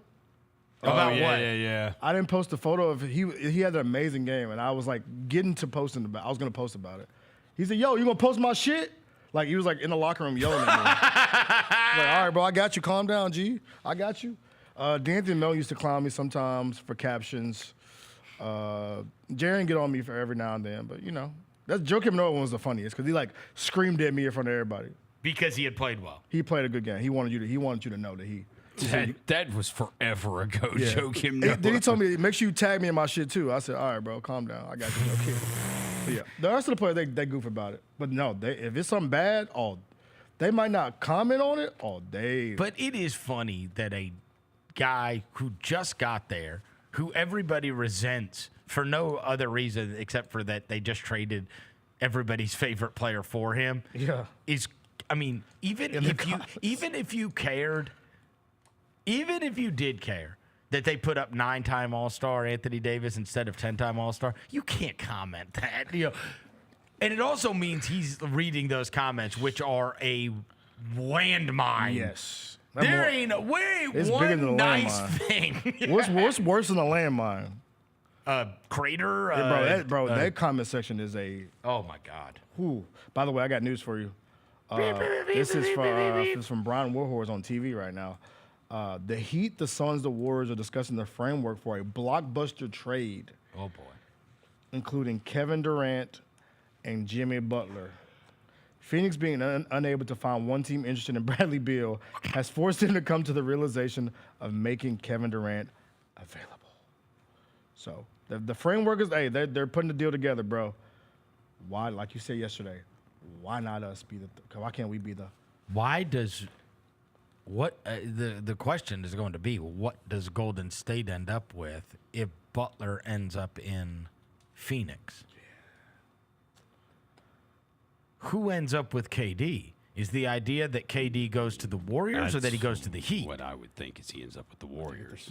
About what? Yeah. I didn't post a photo of he had an amazing game, and I was like getting to posting about. I was gonna post about it. He said, "Yo, you gonna post my shit?" Like he was like in the locker room yelling at me. Like, all right, bro, I got you. Calm down, G. I got you. D'Anthony Mel used to clown me sometimes for captions. Jaren get on me for every now and then, but that Joakim Noah one was the funniest because he like screamed at me in front of everybody because he had played well. He played a good game. He wanted you to know that he. That was forever ago, Yeah. Joakim Noah. Then he told me, make sure you tag me in my shit too. I said, all right, bro, calm down. I got you. Okay. But yeah, the rest of the players, they goof about it. But no, if it's something bad, they might not comment on it all day. But it is funny that a guy who just got there, who everybody resents for no other reason except for that they just traded everybody's favorite player for him. Yeah. Even if you cared, even if you did care that they put up 9-time All-Star Anthony Davis instead of 10-time All-Star, you can't comment that. And it also means he's reading those comments, which are a landmine. Yes. There ain't one nice thing. What's worse than a landmine? Crater. That comment section is a. Oh my God. Whew. By the way, I got news for you. This is from Brian Warhorse on TV right now. The Heat, the Suns, the Warriors are discussing the framework for a blockbuster trade. Oh boy. Including Kevin Durant and Jimmy Butler. Phoenix being unable to find one team interested in Bradley Beal has forced them to come to the realization of making Kevin Durant available. So the framework is, they're putting the deal together, bro. Why, like you said yesterday, why not us be why can't we be the? Why does the question is going to be, what does Golden State end up with if Butler ends up in Phoenix? Who ends up with KD? Is the idea that KD goes to the Warriors or that he goes to the Heat? What I would think is he ends up with the Warriors.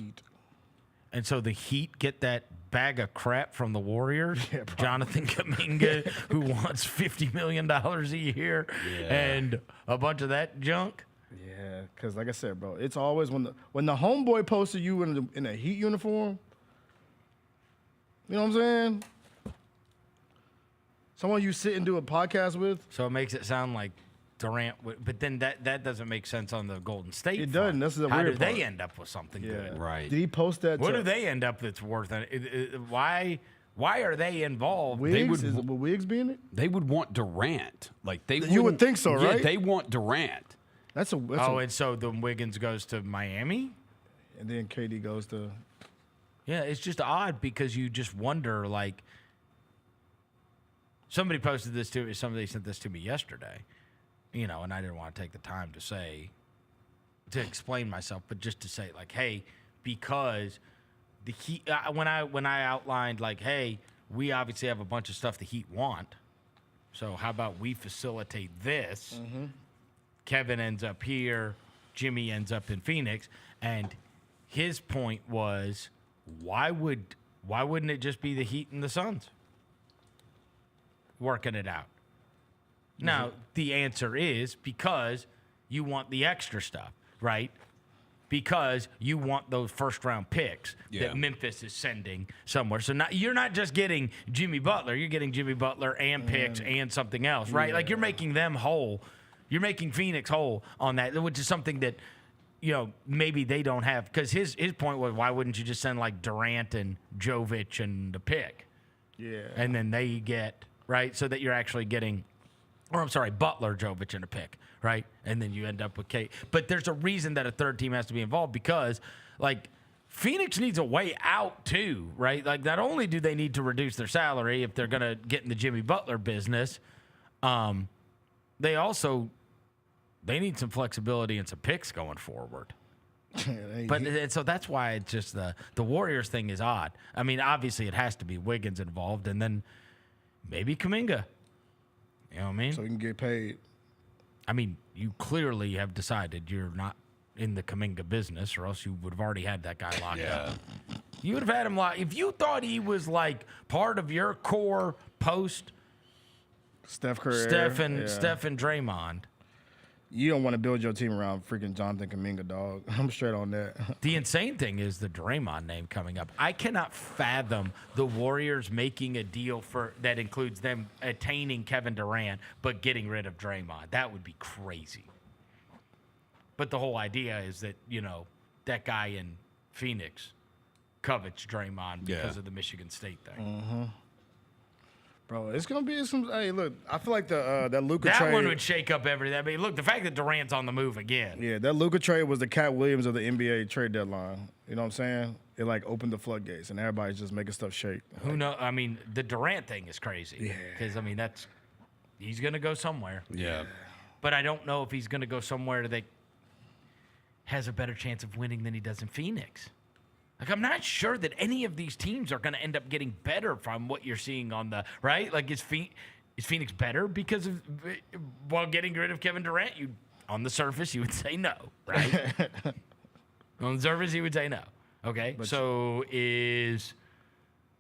And so the Heat get that bag of crap from the Warriors? Yeah, Jonathan Kuminga, who wants $50 million a year and a bunch of that junk? Yeah, because like I said, bro, it's always when the homeboy posted you in a Heat uniform, you know what I'm saying? Someone you sit and do a podcast with. So it makes it sound like Durant, but then that doesn't make sense on the Golden State. It doesn't. This is the How weird do part. they end up with something good? Right. Did he post that? What do they end up that's worth it? Why are they involved? Wiggs? Will Wiggs be in it? They would want Durant. You would think so, right? Yeah, they want Durant. And so the Wiggins goes to Miami? And then KD goes to... Yeah, it's just odd because you just wonder, like... Somebody sent this to me yesterday, and I didn't want to take the time to explain myself, but just to say, like, hey, because the Heat, when I outlined, like, hey, we obviously have a bunch of stuff the Heat want, so how about we facilitate this? Mm-hmm. Kevin ends up here, Jimmy ends up in Phoenix, and his point was, why wouldn't it just be the Heat and the Suns working it out? Now, the answer is because you want the extra stuff, right? Because you want those first-round picks that Memphis is sending somewhere. So you're not just getting Jimmy Butler. You're getting Jimmy Butler and picks and something else, right? Yeah. Like, you're making them whole. You're making Phoenix whole on that, which is something that, maybe they don't have. Because his point was, why wouldn't you just send, like, Durant and Jovic and the pick? Yeah. And then they get... right? So that you're actually getting, Butler, Jovic, and a pick, right? And then you end up with Kate. But there's a reason that a third team has to be involved because, like, Phoenix needs a way out too, right? Like, not only do they need to reduce their salary if they're going to get in the Jimmy Butler business, they need some flexibility and some picks going forward. So that's why it's just the Warriors thing is odd. I mean, obviously it has to be Wiggins involved, and then maybe Kuminga. You know what I mean? So he can get paid. I mean, you clearly have decided you're not in the Kuminga business, or else you would have already had that guy locked up. You would have had him locked. If you thought he was like part of your core post Steph Curry, Steph and Draymond, you don't want to build your team around freaking Jonathan Kuminga, dog. I'm straight on that. The insane thing is the Draymond name coming up. I cannot fathom the Warriors making a deal that includes them attaining Kevin Durant but getting rid of Draymond. That would be crazy. But the whole idea is that, that guy in Phoenix covets Draymond because of the Michigan State thing. Mm-hmm. Bro, it's gonna be some. Hey, look, I feel like that Luka trade. That one would shake up everything. I mean, look, the fact that Durant's on the move again. Yeah, that Luka trade was the Cat Williams of the NBA trade deadline. You know what I'm saying? It like opened the floodgates, and everybody's just making stuff shake. Who knows? I mean, the Durant thing is crazy. Yeah. Because he's gonna go somewhere. Yeah. But I don't know if he's gonna go somewhere that has a better chance of winning than he does in Phoenix. Like, I'm not sure that any of these teams are going to end up getting better from what you're seeing on the right. Like, is Phoenix better because of while getting rid of Kevin Durant? On the surface, you would say no, right? On the surface, you would say no. Okay, but so is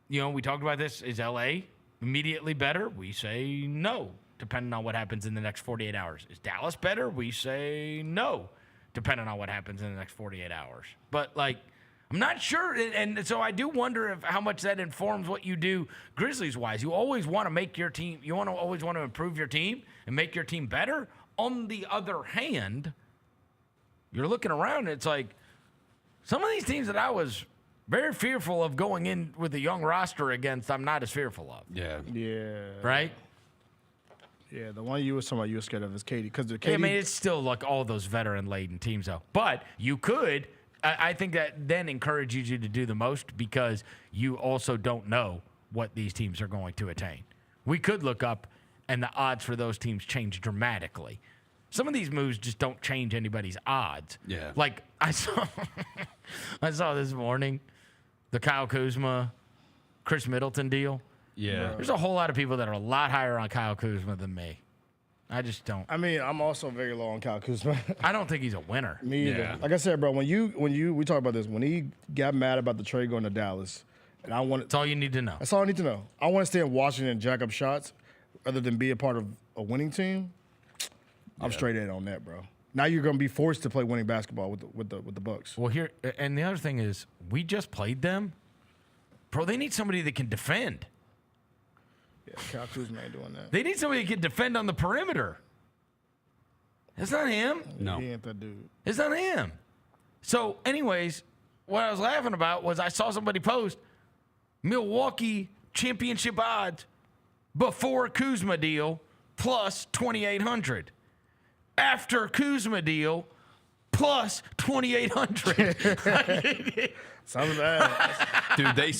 we talked about this. Is LA immediately better? We say no, depending on what happens in the next 48 hours. Is Dallas better? We say no, depending on what happens in the next 48 hours. But I'm not sure, and so I do wonder how much that informs what you do Grizzlies-wise. You always want to make your team, always want to improve your team and make your team better. On the other hand, you're looking around, and it's like some of these teams that I was very fearful of going in with a young roster against, I'm not as fearful of. Yeah. Yeah. Right? Yeah, the one you were talking about you were scared of is Katie. I mean, it's still like all those veteran-laden teams, though. But you could... I think that then encourages you to do the most because you also don't know what these teams are going to attain. We could look up, and the odds for those teams change dramatically. Some of these moves just don't change anybody's odds. Yeah. Like, I saw this morning the Kyle Kuzma, Khris Middleton deal. Yeah. There's a whole lot of people that are a lot higher on Kyle Kuzma than me. I just don't. I mean, I'm also very low on Kyle Kuzma. I don't think he's a winner. Me either. Yeah. Like I said, bro, when we talk about this, when he got mad about the trade going to Dallas, and that's all you need to know. That's all I need to know. I want to stay in Washington and jack up shots rather than be a part of a winning team. I'm straight in on that, bro. Now you're going to be forced to play winning basketball with the Bucks. Well, here, and the other thing is, we just played them. Bro, they need somebody that can defend. Yeah, Kyle Kuzma ain't doing that. They need somebody that can defend on the perimeter. It's not him. No. He ain't that dude. It's not him. So, anyways, what I was laughing about was I saw somebody post Milwaukee championship odds before Kuzma deal plus 2,800. After Kuzma deal plus 2,800. Sounds bad. Dude, they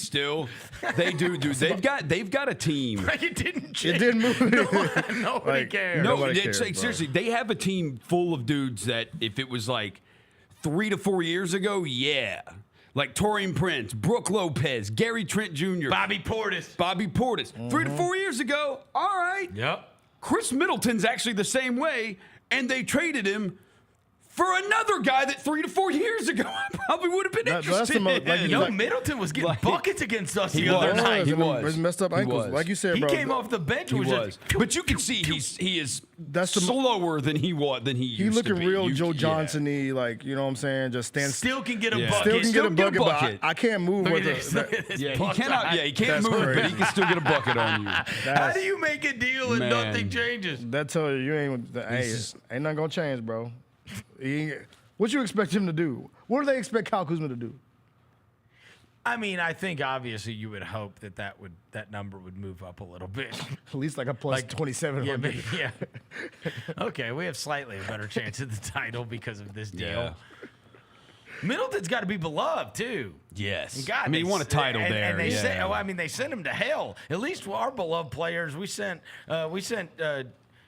do. They've got a team. Like it didn't change. It didn't move. Nobody cares. No, Nobody it's cares, like, seriously, they have a team full of dudes that if it was like 3 to 4 years ago, yeah. Like Taurean Prince, Brooke Lopez, Gary Trent Jr. Bobby Portis. 3 to 4 years ago, all right. Yep. Khris Middleton's actually the same way, and they traded him for another guy that 3 to 4 years ago I probably would have been interested in. Middleton was getting buckets against us the other night. He was messed up ankles. Like you said, he bro. He came off the bench. But you can see he is slower than he used to be. He looking real Joe Johnson-y, like, you know what I'm saying? Just stand. Still can get a bucket. Still can get a bucket, but I can't move with it. He cannot. Yeah, he can't move, but he can still get a bucket on you. How do you make a deal and nothing changes? That tell you ain't nothing gonna change, bro. What you expect him to do? What do they expect Kyle Kuzma to do? I mean, I think obviously you would hope that number would move up a little bit. At least like a plus 27. Yeah, maybe, yeah. Okay, we have slightly a better chance at the title because of this deal. Yeah. Middleton's got to be beloved too. Yes. God, he won a title there. And they they sent him to hell. At least our beloved players, we sent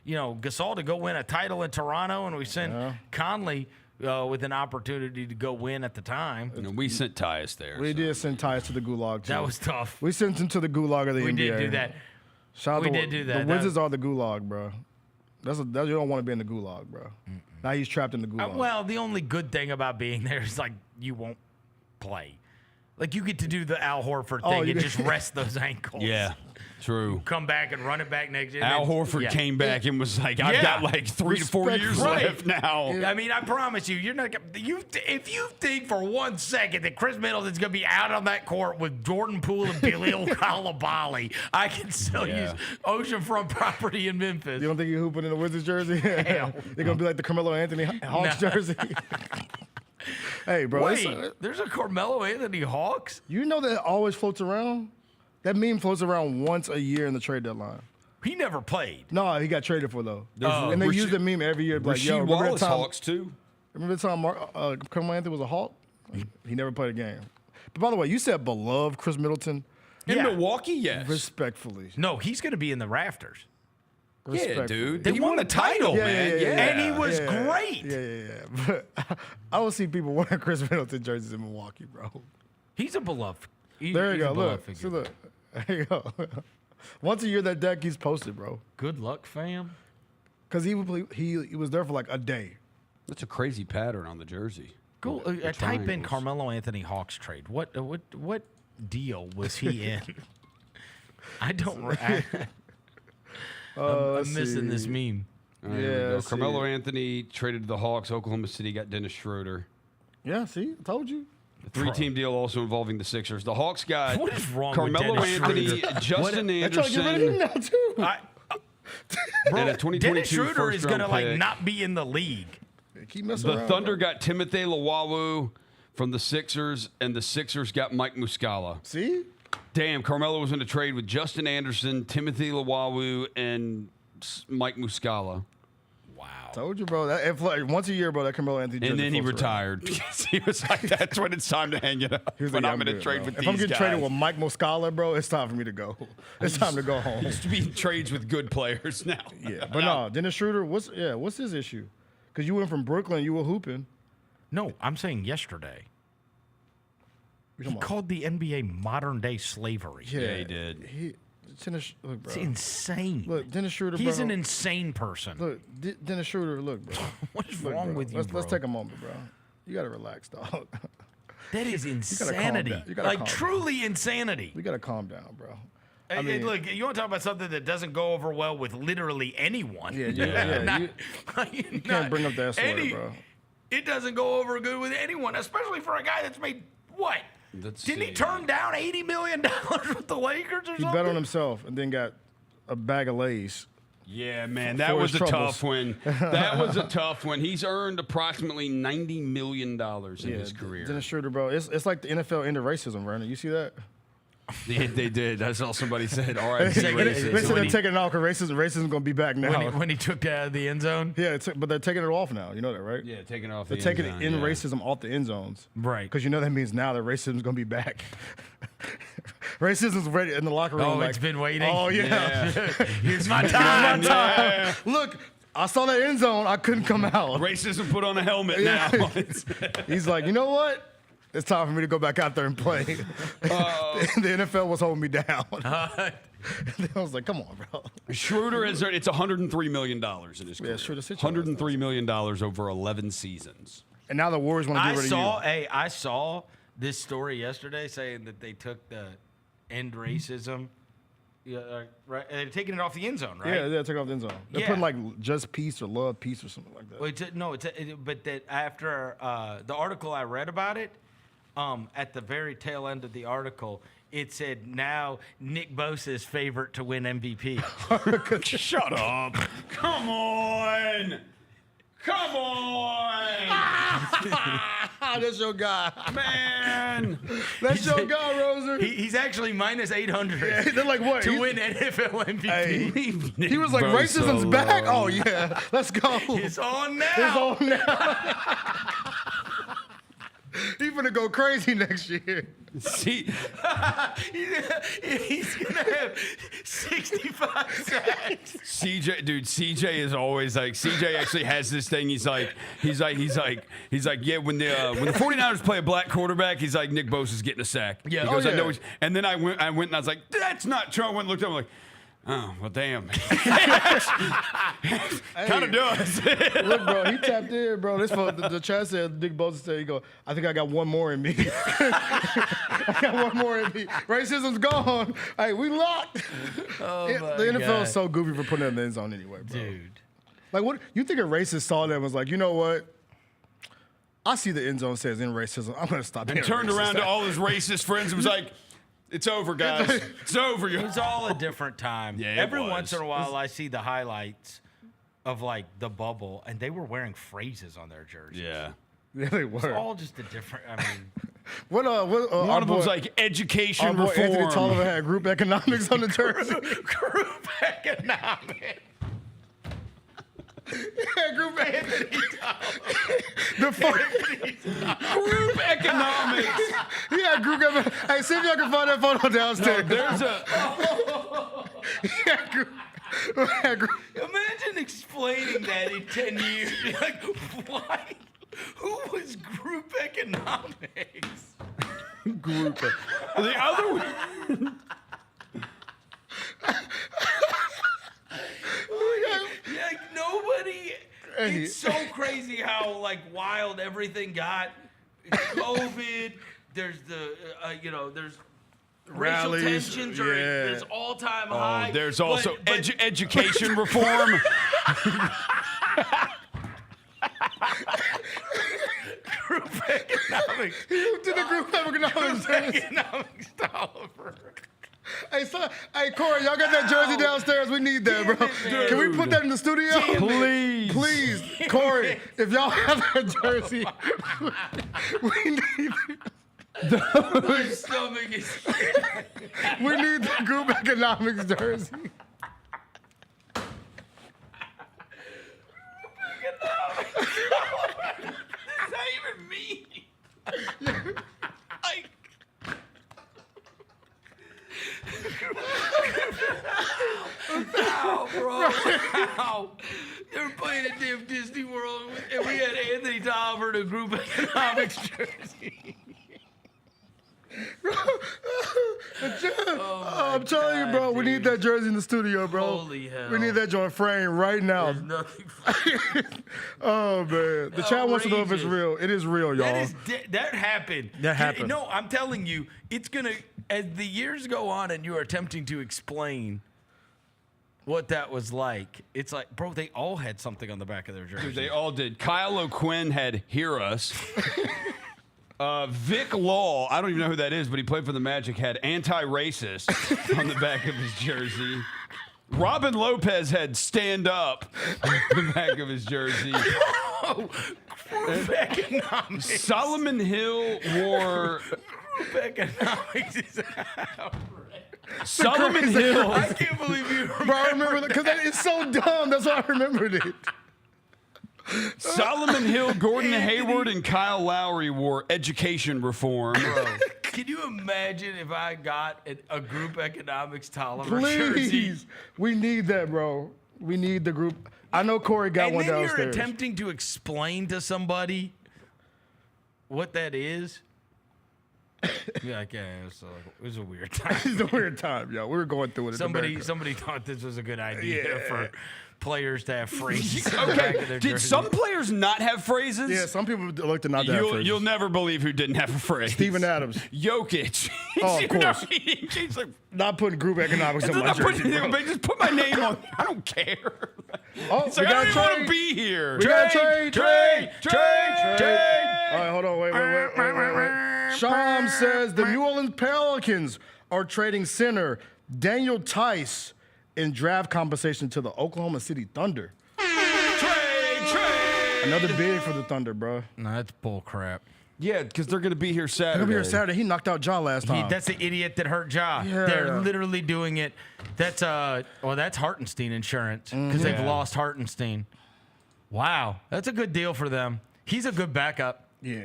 Gasol to go win a title in Toronto, and we sent Conley with an opportunity to go win at the time. We sent Tyus there. We did send Tyus to the gulag, too. That was tough. We sent him to the gulag of the NBA. We did do that. The Wizards are the gulag, bro. You don't want to be in the gulag, bro. Now he's trapped in the gulag. Well, the only good thing about being there is, like, you won't play. Like, you get to do the Al Horford thing and just rest those ankles. Yeah, true. Come back and run it back next year. Al Horford came back and was like, I've got like 3 to 4 years left now. I mean, I promise you, you're not. If you think for 1 second that Khris Middleton's going to be out on that court with Jordan Poole and Bilal Coulibaly, I can sell you oceanfront property in Memphis. You don't think you're hooping in a Wizards jersey? They're going to be like the Carmelo Anthony Hawks jersey? Hey, bro. Wait, there's a Carmelo Anthony Hawks? You know that always floats around? That meme floats around once a year in the trade deadline. He never played. No, he got traded for, though. And they use the meme every year. Like, yo, remember Wallace that time, Hawks, too. Remember the time Carmelo Anthony was a Hawk? He never played a game. But by the way, you said beloved Khris Middleton. In Milwaukee, yes. Respectfully. No, he's going to be in the rafters. Yeah, dude. He won the title, man. Yeah. And he was great. Yeah. But I don't see people wearing Khris Middleton jerseys in Milwaukee, bro. He's a beloved. There you go. Look. See, look. There you go. Once a year, that deck gets posted, bro. Good luck, fam. Because he was there for like a day. That's a crazy pattern on the jersey. Go type in Carmelo Anthony Hawks trade. What deal was he in? I don't. I'm missing this meme. Yeah, Carmelo Anthony traded to the Hawks. Oklahoma City got Dennis Schroeder. Yeah, see, I told you. A 3-team deal also involving the Sixers. The Hawks got what is wrong Carmelo with Dennis Anthony, Schroeder? Justin Anderson. Bro, and a Dennis Schroeder is going to pick. not be in the league. Keep messing the around, Thunder bro. got Timothy Luwawu from the Sixers, and the Sixers got Mike Muscala. See? Damn, Carmelo was in a trade with Justin Anderson, Timothy Luwawu, and Mike Muscala. Wow. Told you, bro. Once a year, bro, that Carmelo Anthony jersey And then he floats around. retired. He was like, that's when it's time to hang it up. He was When like, I'm in a good, trade bro. with if these I'm getting guys. traded with Mike Muscala, bro, it's time for me to go. It's time to go home. Used to be in trades with good players now. Yeah, but no, Dennis Schroeder, what's his issue? Because you went from Brooklyn, you were hooping. No, I'm saying yesterday. He called the NBA modern day slavery. Yeah, he did. Dennis, look, bro. It's insane. Look, Dennis Schroeder, He's bro. an insane person. Look, Dennis Schroeder, look, bro. What is Look, wrong bro. with you, Let's bro? take a moment, bro. You got to relax, dog. That is You gotta calm insanity. down. You gotta Like, calm truly insanity. We got to calm down, bro. Hey, look, you want to talk about something that doesn't go over well with literally anyone. Yeah. You can't bring up that sweater, bro. It doesn't go over good with anyone, especially for a guy that's made what? Didn't he turn down $80 million with the Lakers or something? He bet on himself and then got a bag of Lays. Yeah, man, that was a tough one. That was a tough one. He's earned approximately $90 million in his career. Dennis Schroeder, bro. It's like the NFL ended racism, Vernon. You see that? Yeah, they did. That's all somebody said. All right, They said they're taking it off because racism going to be back now. When he took the end zone? Yeah, but they're taking it off now. You know that, right? Yeah, taking it off They're the taking end it in zone, yeah. racism off the end zones. Right. Because you know that means now that racism is going to be back. Racism's ready in the locker room. Oh, like, it's been waiting? Oh, yeah. Here's my time. Yeah. Look, I saw that end zone. I couldn't come out. Racism put on a helmet now. He's like, you know what? It's time for me to go back out there and play. The NFL was holding me down. I was like, come on, bro. Schroeder it's $103 million in his career. Yeah, Schroeder's $103 million over 11 seasons. And now the Warriors want to get rid of you. Hey, I saw this story yesterday saying that they took the end racism. Right, they're taking it off the end zone, right? Yeah, they're taking it off the end zone. They're putting like just peace or love peace or something like that. Well, but that after the article I read about it, at the very tail end of the article, it said now Nick Bosa's favorite to win MVP. Shut up. Come on. Come on. That's your guy. Man. That's your guy, Roser. He's actually minus 800. Yeah, they're like, what? To win NFL MVP. Hey, he was like, racism's back? Oh, yeah. Let's go. It's on now. It's on now. He's gonna go crazy next year. See, he's gonna have 65 sacks. CJ is always like, CJ actually has this thing. He's like, yeah. When the 49ers play a black quarterback, he's like, Nick Bosa's getting a sack. Yeah. He goes, I know. And then I went and I was like, that's not true. I went and looked up. I'm like, Oh, well, damn. Hey, kind of does. Look, bro, he tapped in, bro. This the chat said, Dick Bosa said, he go, I think I got one more in me. I got one more in me. Racism's gone. Hey, we locked. Oh, The NFL is so goofy for putting it in the end zone anyway, bro. Dude. Like, what you think a racist saw that and was like, you know what? I see the end zone says in racism. I'm going to stop. And turned around to all his racist friends and was like, it's over, guys. It's over. It was all a different time. Yeah, Every once in a while, I see the highlights of like the bubble, and they were wearing phrases on their jerseys. Yeah. Yeah, they were. It's all just a different. I mean, one of them was like education our boy reform. Anthony Tolliver had group economics on the jersey. Group economics. Yeah, group economics. Group economics. Yeah, group economics. Hey, see if y'all can find that photo downstairs. No, there's a. Imagine explaining that in 10 years. You're like, why? Who was group economics? Group. The other one. Like nobody. Hey. It's so crazy how like wild everything got. COVID. There's the there's Rallies, racial tensions are there's all-time high. There's also but education reform. Group economics. He did the group economics. Economics Tolliver. Hey, Corey, y'all got that jersey downstairs? We need that, bro. Can we put that in the studio? Please, Corey, if y'all have that jersey, we need it. My stomach is. We need the group economics jersey. That's not even me. Like. Ow, bro. Ow. They're playing at damn Disney World, and we had Anthony Tolliver in a group economics jersey. I'm telling you, bro, we need that jersey in the studio, bro. Holy hell. We need that joint framed right now. There's nothing funny. Oh, man. The chat wants to know if it's real. It is real, y'all. That happened. That happened. No, I'm telling you, it's going to, as the years go on and you are attempting to explain what that was like, it's like, bro, they all had something on the back of their jersey. Dude, they all did. Kyle O'Quinn had "Hear Us." Vic Law, I don't even know who that is, but he played for the Magic, had "anti-racist" on the back of his jersey. Robin Lopez had "stand up" on the back of his jersey. Group economics. Solomon Hill wore... Group economics is outrageous. Solomon Hill. I can't believe you remember. Bro, I remember that because it's so dumb. That's why I remembered it. Solomon Hill, Gordon Hayward, and Kyle Lowry wore "education reform." Bro, can you imagine if I got a group economics Tolliver Please. jersey? We need that, bro. We need the group. I know Corey got And one then downstairs. you're attempting to explain to somebody what that is. Yeah, like, yeah, it was a weird time. It's a weird time, yo. We were going through it. Somebody thought this was a good idea for players to have phrases. Okay, did some players not have phrases? Yeah, some people look to not have phrases. You'll never believe who didn't have a phrase. Steven Adams. Jokic. Oh, of course. He's like, not putting group economics on my jersey, bro. Just put my name on. I don't care. Oh, It's like, I don't even want to be here. We got a trade. Trade. All right, hold on. Wait. Sham says the New Orleans Pelicans are trading center Daniel Tice in draft compensation to the Oklahoma City Thunder. Trade. Another big for the Thunder, bro. No, that's bull crap. Yeah, because they're going to be here Saturday. They're going to be here Saturday. He knocked out Ja last time. That's the idiot that hurt Ja. Yeah. They're literally doing it. That's that's Hartenstein insurance because they've lost Hartenstein. Wow, that's a good deal for them. He's a good backup. Yeah.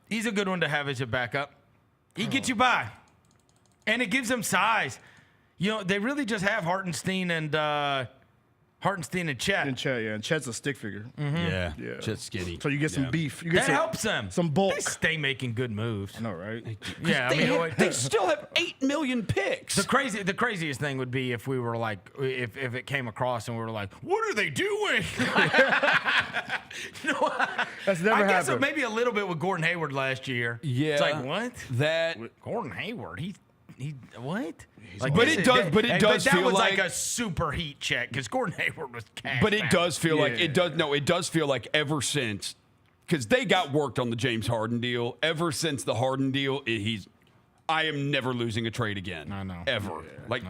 He's a good one to have as a backup. He gets you by. And it gives them size. You know, they really just have Hartenstein and Hartenstein and Chet. And Chet, yeah. And Chet's a stick figure. Yeah. Chet's skinny. So you get some beef. You get That helps them. Some bulk. They stay making good moves. I know, right? Yeah, They still have 8 million picks. The craziest thing would be if we were like, if it came across and we were like, what are they doing? That's never I guess happened. maybe a little bit with Gordon Hayward last year. Yeah. It's like, what? Gordon Hayward, he what? Like, But it does that feel was like a super heat check because Gordon Hayward was cash. But it out. does feel like it does feel like ever since, because they got worked on the James Harden deal. Ever since the Harden deal, I am never losing a trade again. I know. Ever. Like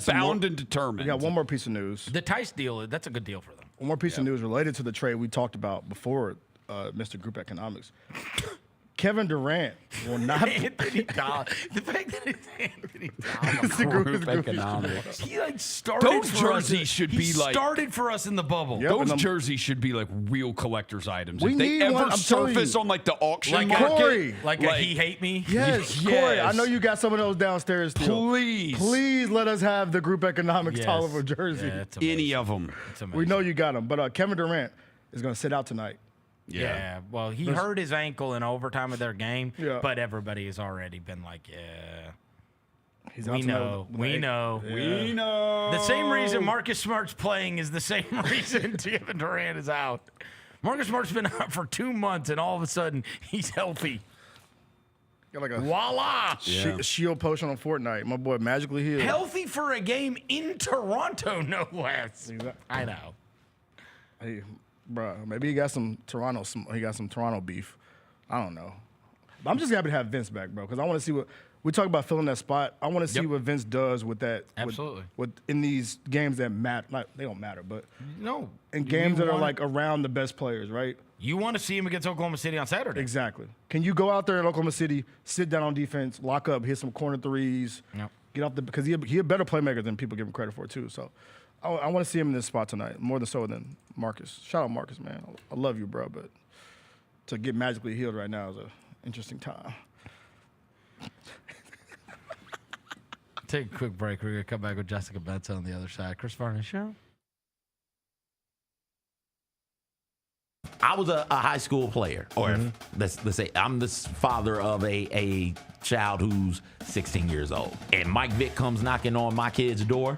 bound and determined. We got one more piece of news. The Tice deal, that's a good deal for them. One more piece of news related to the trade we talked about before, Mr. Group Economics. Kevin Durant will not be. Anthony Dahl. The fact that it's Anthony It's the Dahl. group economics. He started Those for us. jerseys should He be like started for us in the bubble. Those jerseys should be like real collector's items. We If they need ever one, I'm telling surface you. on like the auction Like market, like a He Hate Me? Yes, Corey. I know you got some of those downstairs still. Please let us have the group economics Yes. Tolliver jersey. Yeah, it's amazing. any of them. We know you got them. But Kevin Durant is going to sit out tonight. Yeah. Well, he hurt his ankle in overtime of their game, but everybody has already been like, He's out we tonight know. with We the- know. Yeah. We know. The same reason Marcus Smart's playing is the same reason Kevin Durant is out. Marcus Smart's been out for 2 months, and all of a sudden, he's healthy. Got like a Voila! shield potion on Fortnite. My boy magically healed. Healthy for a game in Toronto, no less. I know. Hey, bro, maybe he got some Toronto. He got some Toronto beef. I don't know. But I'm just happy to have Vince back, bro, because I want to see what we talk about filling that spot. I want to see what Vince does with that. Absolutely. With in these games that matter. They don't matter, but No. in games that are like around the best players, right? You want to see him against Oklahoma City on Saturday. Exactly. Can you go out there in Oklahoma City, sit down on defense, lock up, hit some corner threes, get off because he a better playmaker than people give him credit for too. So I want to see him in this spot tonight, more than so than Marcus. Shout out Marcus, man. I love you, bro, but to get magically healed right now is an interesting time. Take a quick break. We're going to come back with Jessica Benson on the other side. Chris Vernon Show. I was a high school player, or let's say I'm the father of a child who's 16 years old. And Mike Vick comes knocking on my kid's door,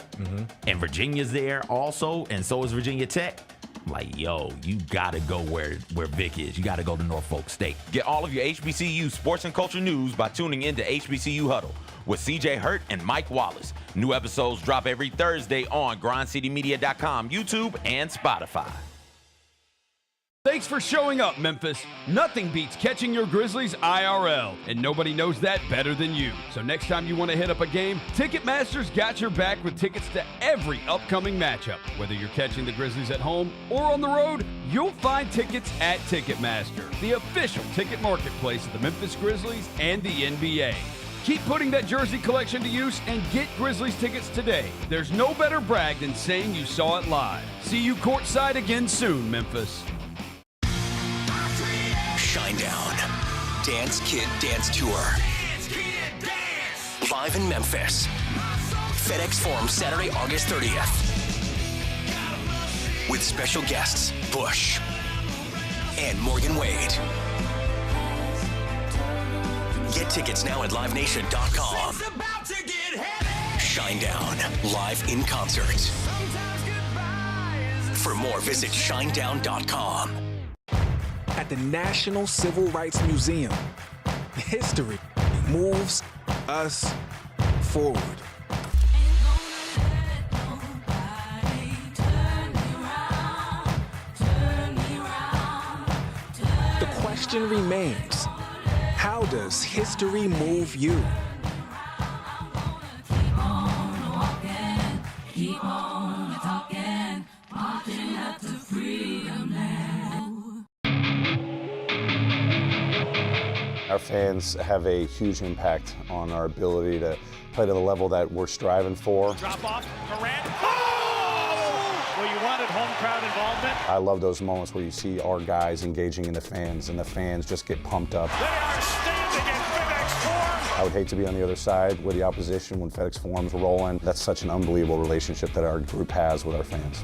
and Virginia's there also, and so is Virginia Tech. I'm like, yo, you gotta go where Vic is. You gotta go to Norfolk State. Get all of your HBCU sports and culture news by tuning in to HBCU Huddle with CJ Hurt and Mike Wallace. New episodes drop every Thursday on grindcitymedia.com, YouTube, and Spotify. Thanks for showing up, Memphis. Nothing beats catching your Grizzlies IRL, and nobody knows that better than you. So next time you want to hit up a game, Ticketmaster's got your back with tickets to every upcoming matchup. Whether you're catching the Grizzlies at home or on the road, you'll find tickets at Ticketmaster, the official ticket marketplace of the Memphis Grizzlies and the NBA. Keep putting that jersey collection to use and get Grizzlies tickets today. There's no better brag than saying you saw it live. See you courtside again soon, Memphis. Shinedown. Dance Kid Dance Tour. Live in Memphis. FedEx Forum, Saturday, August 30th. With special guests, Bush and Morgan Wade. Get tickets now at livenation.com. Shinedown, live in concert. For more, visit shinedown.com. At the National Civil Rights Museum, history moves us forward. The question remains, how does history move you? Keep on talking, marching up to freedom now. Our fans have a huge impact on our ability to play to the level that we're striving for. Drop off, Durant. Oh! Well, you wanted home crowd involvement. I love those moments where you see our guys engaging in the fans and the fans just get pumped up. They are standing in FedEx Forum. I would hate to be on the other side with the opposition when FedEx Forum's rolling. That's such an unbelievable relationship that our group has with our fans.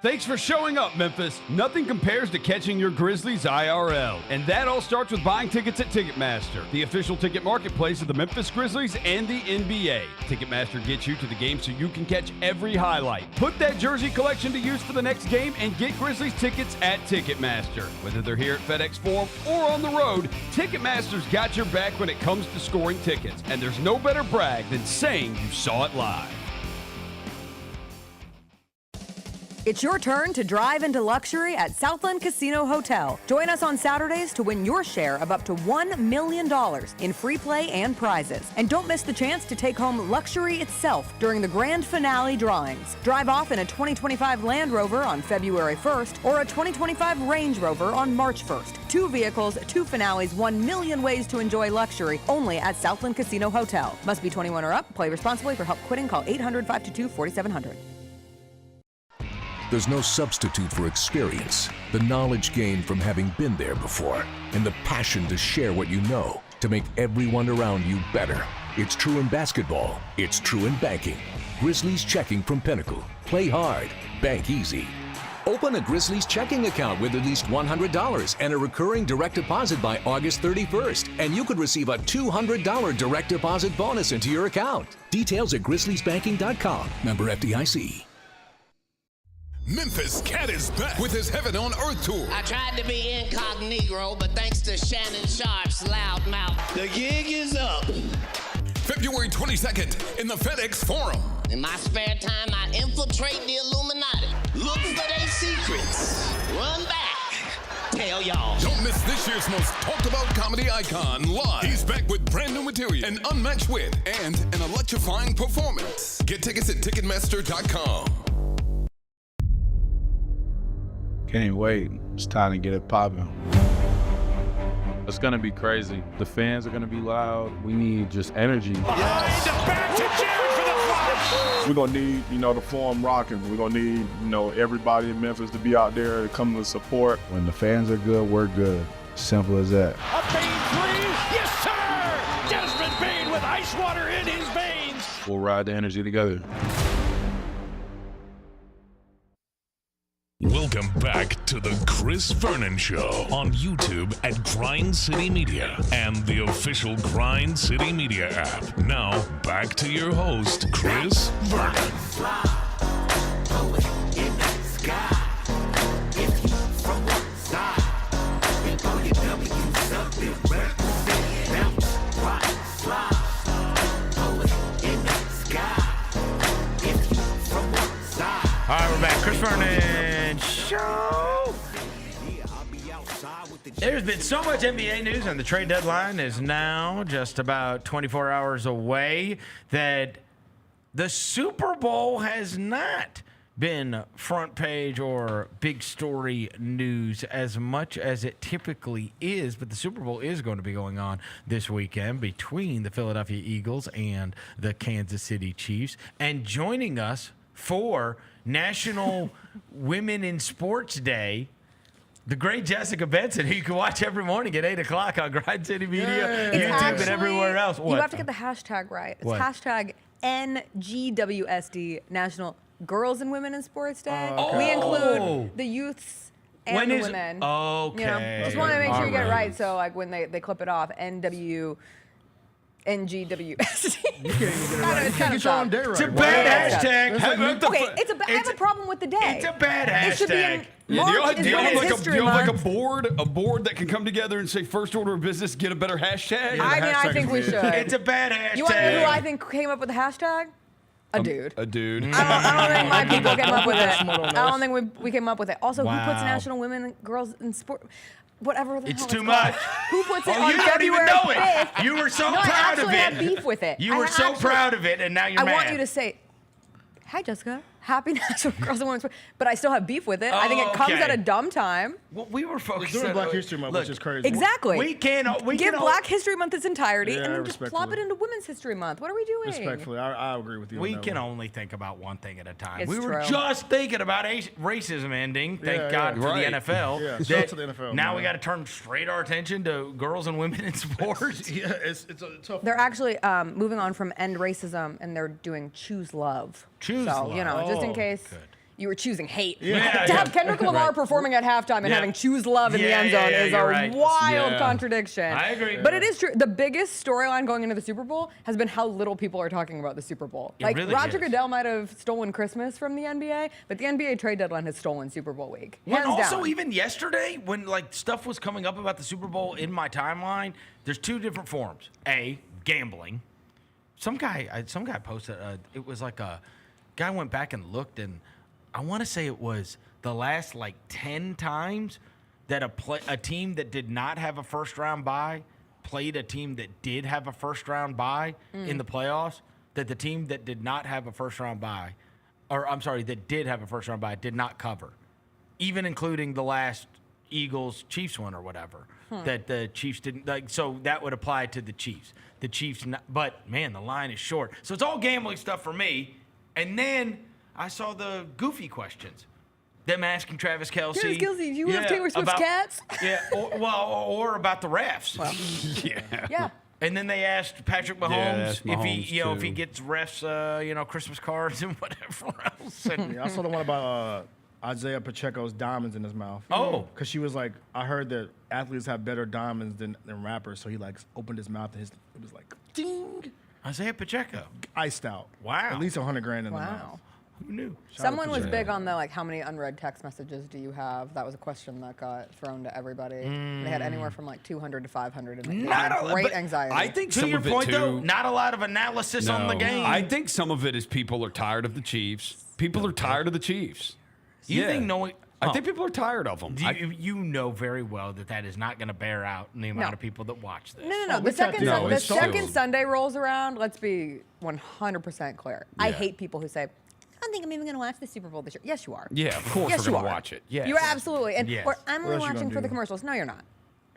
Thanks for showing up, Memphis. Nothing compares to catching your Grizzlies IRL. And that all starts with buying tickets at Ticketmaster, the official ticket marketplace of the Memphis Grizzlies and the NBA. Ticketmaster gets you to the game so you can catch every highlight. Put that jersey collection to use for the next game and get Grizzlies tickets at Ticketmaster. Whether they're here at FedEx Forum or on the road, Ticketmaster's got your back when it comes to scoring tickets. And there's no better brag than saying you saw it live. It's your turn to drive into luxury at Southland Casino Hotel. Join us on Saturdays to win your share of up to $1 million in free play and prizes. And don't miss the chance to take home luxury itself during the grand finale drawings. Drive off in a 2025 Land Rover on February 1st or a 2025 Range Rover on March 1st. 2 vehicles, 2 finales, 1 million ways to enjoy luxury only at Southland Casino Hotel. Must be 21 or up. Play responsibly. For help quitting, call 800-522-4700. There's no substitute for experience, the knowledge gained from having been there before, and the passion to share what you know to make everyone around you better. It's true in basketball. It's true in banking. Grizzlies checking from Pinnacle. Play hard. Bank easy. Open a Grizzlies checking account with at least $100 and a recurring direct deposit by August 31st, and you could receive a $200 direct deposit bonus into your account. Details at grizzliesbanking.com. Member FDIC. Memphis Cat is back with his Heaven on Earth tour. I tried to be incognito, but thanks to Shannon Sharp's loud mouth, the gig is up. February 22nd in the FedEx Forum. In my spare time, I infiltrate the Illuminati. Look for their secrets. Run back. Tell y'all. Don't miss this year's most talked about comedy icon live. He's back with brand new material, an unmatched wit, and an electrifying performance. Get tickets at Ticketmaster.com. Can't wait. It's time to get it popping. It's gonna be crazy. The fans are gonna be loud. We need just energy. Behind, back to Jerry for the flush. We're gonna need, the Forum rocking. We're gonna need, everybody in Memphis to be out there to come to support. When the fans are good, we're good. Simple as that. A Bane 3, yes sir! Desmond Bane with ice water in his veins. We'll ride the energy together. Welcome back to the Chris Vernon Show on YouTube at Grind City Media and the official Grind City Media app. Now, back to your host, Chris Vernon. All right, we're back. Chris Vernon Show. There's been so much NBA news, and the trade deadline is now just about 24 hours away, that the Super Bowl has not been front page or big story news as much as it typically is. But the Super Bowl is going to be going on this weekend between the Philadelphia Eagles and the Kansas City Chiefs. And joining us for National Women in Sports Day, the great Jessica Benson, who you can watch every morning at 8 o'clock on Grind City Media, YouTube, and everywhere else. You have to get the hashtag right. It's hashtag NGWSD, National Girls and Women in Sports Day. We include the youths and the women. Okay. Just want to make sure you get it right, so like when they clip it off, NGWSD. You can't even get it right. You can't get your own day right. It's a bad hashtag. I have a problem with the day. It's a bad hashtag. It should be in Yeah, March. do you have like a board that can come together and say first order of business, get a better hashtag? I think we should. It's a bad hashtag. You want to know who I think came up with the hashtag? A dude. A dude. I don't think my people came up with it. I don't think we came up with it. Also, who puts National Women and Girls in Sport? Whatever the hell it's too much. Who puts it on you don't even February know it. 5th? You were so No, proud of I actually it. have beef with it. You were so proud of it, and now you're mad. I want you to say, hi, Jessica. Happy National Girls and Women's Sport. But I still have beef with it. I think it comes at a dumb time. Well, we were focused on on Black History Month, which is crazy. Exactly. We give Black History Month its entirety and then just respectfully. plop it into Women's History Month. What are we doing? Respectfully, I agree with you. We can only think about one thing at a time. It's we were true. just thinking about racism ending. Thank God for the NFL. Yeah, shout out to the NFL. Now man. we got to turn straight our attention to girls and women in sports. Yeah, it's a tough. They're actually moving on from end racism, and they're doing choose love. Choose so, love. you know, just in case. Good. you were choosing hate. Yeah. To have Kendrick Lamar performing at halftime and having choose love in the end zone is a wild contradiction. I agree. But it is true. The biggest storyline going into the Super Bowl has been how little people are talking about the Super Bowl. It Like really Roger is. Goodell might have stolen Christmas from the NBA, but the NBA trade deadline has stolen Super Bowl week. When Hands also down. even yesterday, when like stuff was coming up about the Super Bowl in my timeline, there's two different forms. A, gambling. Some guy posted. It was like a guy went back and looked, and I want to say it was the last like 10 times that a team that did not have a first round bye played a team that did have a first round bye in the playoffs. That the team that did not have a first round bye, or I'm sorry, that did have a first round bye, did not cover, even including the last Eagles Chiefs one or whatever. That the Chiefs didn't like. So that would apply to the Chiefs. The Chiefs, but man, the line is short. So it's all gambling stuff for me. And then I saw the goofy questions. Them asking Travis Kelce. Travis Kelce, do you have Taylor Swift's cats? Yeah, or about the refs. Well, yeah. And then they asked Patrick Mahomes, asked if he, Mahomes, if he gets refs, Christmas cards and whatever else. And I saw the one about Isaiah Pacheco's diamonds in his mouth. Oh. Because she was like, I heard that athletes have better diamonds than rappers. So he like opened his mouth and it was like, ding. Isaiah Pacheco. Iced out. Wow. At least $100,000 in the mouth. Wow. Who knew? Someone was big on the how many unread text messages do you have? That was a question that got thrown to everybody. They had anywhere from like 200 to 500, and they had great anxiety. I think To some your of it point, too, though, not a lot of analysis on the game. I think some of it is people are tired of the Chiefs. People are tired of the Chiefs. You think knowing? I think people are tired of them. You know very well that is not going to bear out in the amount of people that watch this. No. The second Sunday rolls around, let's be 100% clear. I hate people who say, I don't think I'm even going to watch the Super Bowl this year. Yes, you are. Yeah, of course yes, we're you going to are. watch it. Yes. You are absolutely. And Yes. or I'm only watching for the commercials. No, you're not.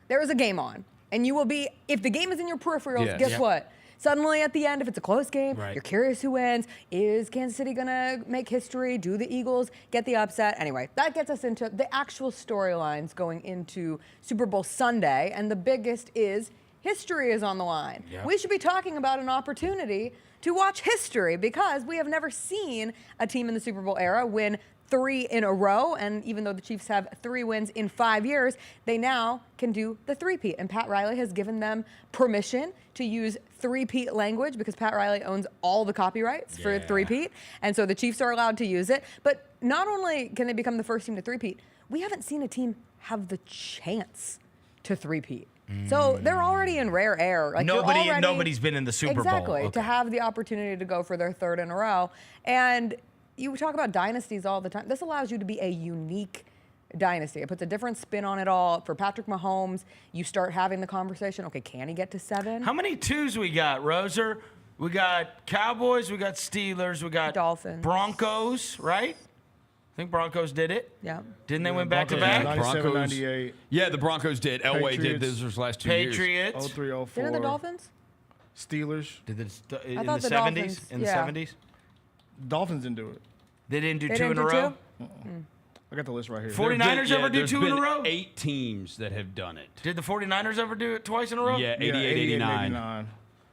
There is a game on. And you will be, if the game is in your peripherals, guess what? Suddenly at the end, if it's a close game, you're curious who wins. Is Kansas City going to make history? Do the Eagles get the upset? Anyway, that gets us into the actual storylines going into Super Bowl Sunday. And the biggest is history is on the line. Yep. We should be talking about an opportunity to watch history because we have never seen a team in the Super Bowl era win 3 in a row. And even though the Chiefs have 3 wins in 5 years, they now can do the three-peat. And Pat Riley has given them permission to use three-peat language because Pat Riley owns all the copyrights for three-peat. And so the Chiefs are allowed to use it. But not only can they become the first team to three-peat, we haven't seen a team have the chance to three-peat. So they're already in rare air. Like Nobody's been in the Super Bowl. Exactly, to have the opportunity to go for their 3rd in a row. And you talk about dynasties all the time. This allows you to be a unique dynasty. It puts a different spin on it all. For Patrick Mahomes, you start having the conversation, okay, can he get to 7? How many 2s we got, Roser? We got Cowboys, we got Steelers, we got Dolphins, Broncos, right? I think Broncos did it. Yeah. Didn't they win back-to-back? 97, 98. Yeah, the Broncos did. Elway did Patriots. those last 2 years. Patriots. 03, 04. Didn't the Dolphins? Steelers. Did in thought the the 70s? Dolphins, In the yeah. 70s? Dolphins didn't do it. They didn't do They 2 didn't in a do row? 2? I got the list right here. 49ers ever do there's 2 in a been row? 8 teams that have done it. Did the 49ers ever do it twice in a row? Yeah, 88, 89. 89.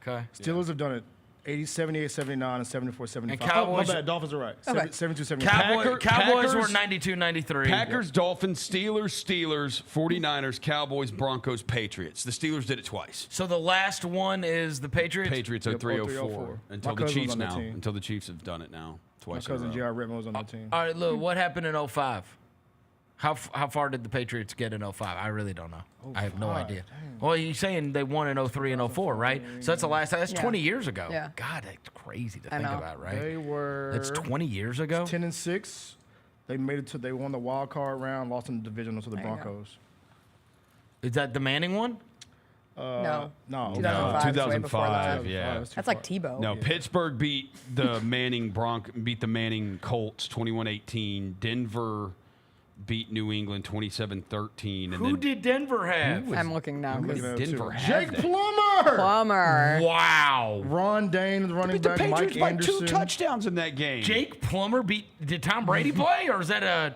Okay. Steelers have done it 78, 79, and 74, 75. And Cowboys- Oh, my bad. Dolphins are right. Okay. 72, 75. Cowboys were 92, 93. Packers, Dolphins, Steelers, 49ers, Cowboys, Broncos, Patriots. The Steelers did it twice. So the last one is the Patriots? Patriots Yep, 03, 03, 04. 04. Until My the cousin was Chiefs on that now. team. Until the Chiefs have done it now. My Twice cousin in a row. J.R. Rittman was on the team. All right, look, what happened in 05? How far did the Patriots get in 05? I really don't know. I have no idea. Well, you're saying they won in 03 and 04, right? So that's the last time. That's 20 years ago. Yeah. God, that's crazy to I think know. about, right? They were. That's 20 years ago? 10 and 6. They made it to. They won the wild card round, lost in the divisional to the There you go. Broncos. Is that the Manning one? No. No. 2005 is way before that. 2005, yeah. That's like Tebow. No, Pittsburgh beat the Manning Colts 21-18. Denver beat New England 27-13. And Who then did Denver have? I'm looking now. who 'cause did Denver have Jake that? Plummer. Plummer. Wow. Ron Dane, the running Beat the back. Patriots Mike by Anderson. 2 touchdowns in that game. Jake Plummer did Tom Brady play, or is that a...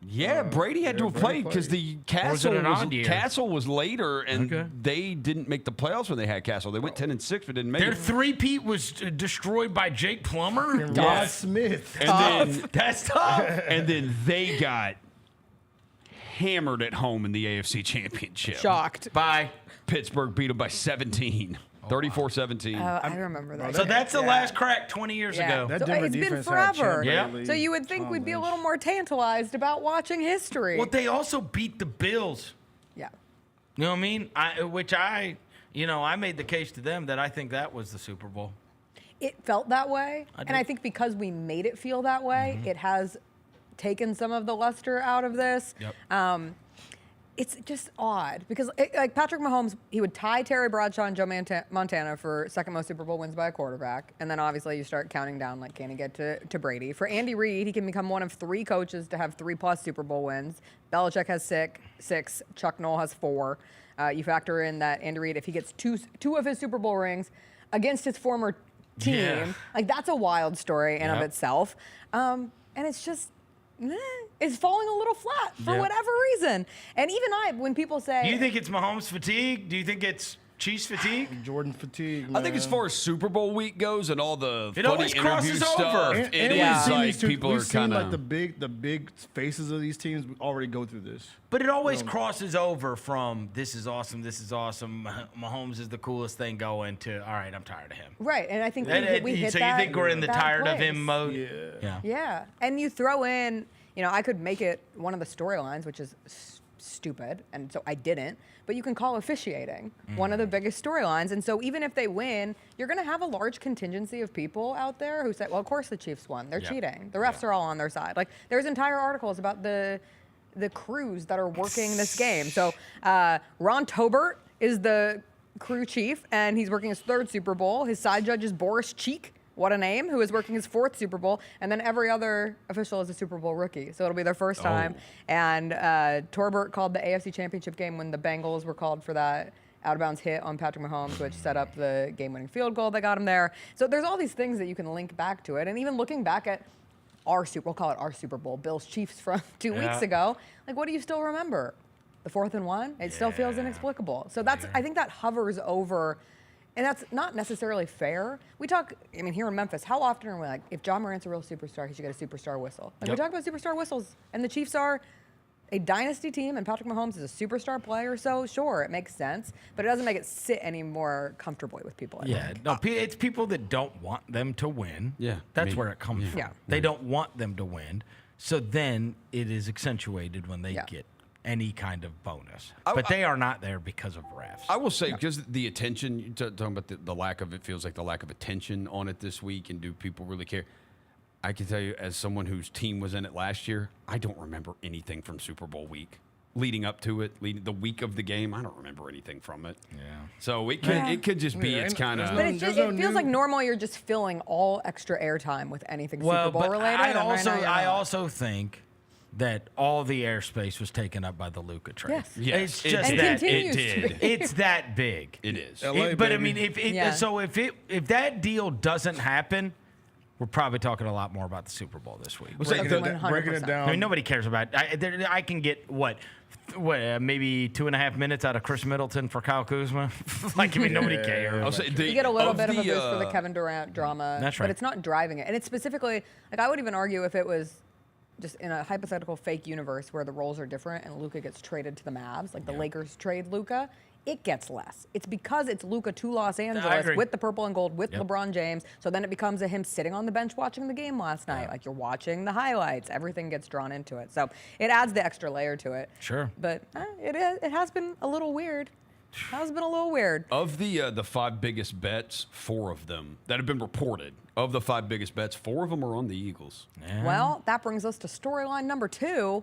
Yeah, Brady had to have played because the Castle was later, and they didn't make the playoffs when they had Castle. They went 10-6, but didn't make Their it. three-peat was destroyed by Jake Plummer. And Rod Smith. And then, that's tough. And then they got hammered at home in the AFC Championship. Shocked. By Pittsburgh beat them by 17. 34-17. I remember that. So that's the last crack 20 years ago. That So Denver it's been defense forever. had So you would think we'd be a little more tantalized about watching history. Well, they also beat the Bills. Yeah. You know what I mean? I made the case to them that I think that was the Super Bowl. It felt that way. And I think because we made it feel that way, it has taken some of the luster out of this. Yep. It's just odd because, like Patrick Mahomes, he would tie Terry Bradshaw and Joe Montana for second most Super Bowl wins by a quarterback. And then obviously you start counting down, like, can he get to Brady? For Andy Reid, he can become one of 3 coaches to have 3+ Super Bowl wins. Belichick has 6. Chuck Noll has 4. You factor in that Andy Reid, if he gets two of his Super Bowl rings against his former team, like that's a wild story in of itself. And it's just, it's falling a little flat for whatever reason. And even when people say... Do you think it's Mahomes fatigue? Do you think it's Chiefs fatigue? Jordan fatigue, man. I think as far as Super Bowl week goes and all the It funny always interview crosses stuff, over. it And is we've like seen people we've are seen kind like of... the big faces of these teams already go through this. But it always crosses over from this is awesome, Mahomes is the coolest thing going to, all right, I'm tired of him. Right, and I think we hit so that. you think we're in the that tired of place. him mode? Yeah. And you throw in, I could make it one of the storylines, which is stupid, and so I didn't. But you can call officiating one of the biggest storylines. And so even if they win, you're going to have a large contingency of people out there who say, well, of course the Chiefs won. They're cheating. The refs are all on their side. Like, there's entire articles about the crews that are working this game. So Ron Tobert is the crew chief, and he's working his 3rd Super Bowl. His side judge is Boris Cheek. What a name, who is working his 4th Super Bowl. And then every other official is a Super Bowl rookie. So it'll be their first time. And Torbert called the AFC Championship game when the Bengals were called for that out-of-bounds hit on Patrick Mahomes, which set up the game-winning field goal that got him there. So there's all these things that you can link back to it. And even looking back at we'll call it our Super Bowl, Bills Chiefs from 2 weeks ago, like, what do you still remember? The 4th and 1? It still feels inexplicable. So I think that hovers over. And that's not necessarily fair. We talk, here in Memphis, how often are we like, if John Morant's a real superstar, he should get a superstar whistle. Like, we talk about superstar whistles, and the Chiefs are a dynasty team, and Patrick Mahomes is a superstar player, so sure, it makes sense, but it doesn't make it sit any more comfortably with people, I think. No, it's people that don't want them to win. That's where it comes from. They don't want them to win, so then it is accentuated when they get any kind of bonus. But they are not there because of refs. I will say, because the attention, you're talking about the lack of, it feels like the lack of attention on it this week, and do people really care? I can tell you, as someone whose team was in it last year, I don't remember anything from Super Bowl week. Leading up to it, the week of the game, I don't remember anything from it. So it could just be, it's kind of... But it feels like normal you're just filling all extra airtime with anything Super Bowl related. I also think that all the airspace was taken up by the Luka trade. Yes, it's just it did. It's that big. It is. But I mean, if that deal doesn't happen, we're probably talking a lot more about the Super Bowl this week. Breaking it down. I mean, nobody cares about. I can get maybe 2.5 minutes out of Chris Middleton for Kyle Kuzma. Nobody cares. You get a little bit of a boost for the Kevin Durant drama. That's right. But it's not driving it. And it's specifically, I would even argue if it was just in a hypothetical fake universe where the roles are different and Luka gets traded to the Mavs, like the Lakers trade Luka, it gets less. It's because it's Luka to Los Angeles with the purple and gold with LeBron James. So then it becomes him sitting on the bench watching the game last night. Like, you're watching the highlights. Everything gets drawn into it. So it adds the extra layer to it. Sure. But it has been a little weird. Of the 5 biggest bets, 4 of them that have been reported, of the 5 biggest bets, 4 of them are on the Eagles. Well, that brings us to storyline number 2.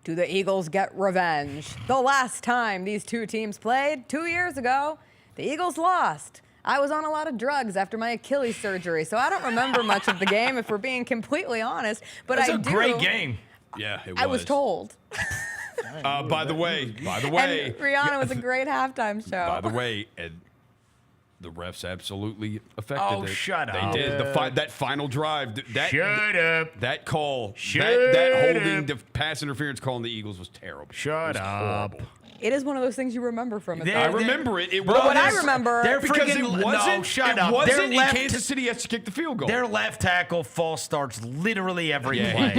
Do the Eagles get revenge? The last time these two teams played, 2 years ago, the Eagles lost. I was on a lot of drugs after my Achilles surgery, so I don't remember much of the game, if we're being completely honest. But it was a great game. Yeah, it was. I was told. By the way. And Rihanna was a great halftime show. By the way, The refs absolutely affected it. Oh, shut up. They did. That final drive. Shut up. That call. Shut that holding up. pass interference call on the Eagles was terrible. Shut up. Horrible. It is one of those things you remember from it. I remember it. It But was. what I remember, because it wasn't. No, shut it up. wasn't. And Kansas City has to kick the field goal. Their left tackle false starts literally every play.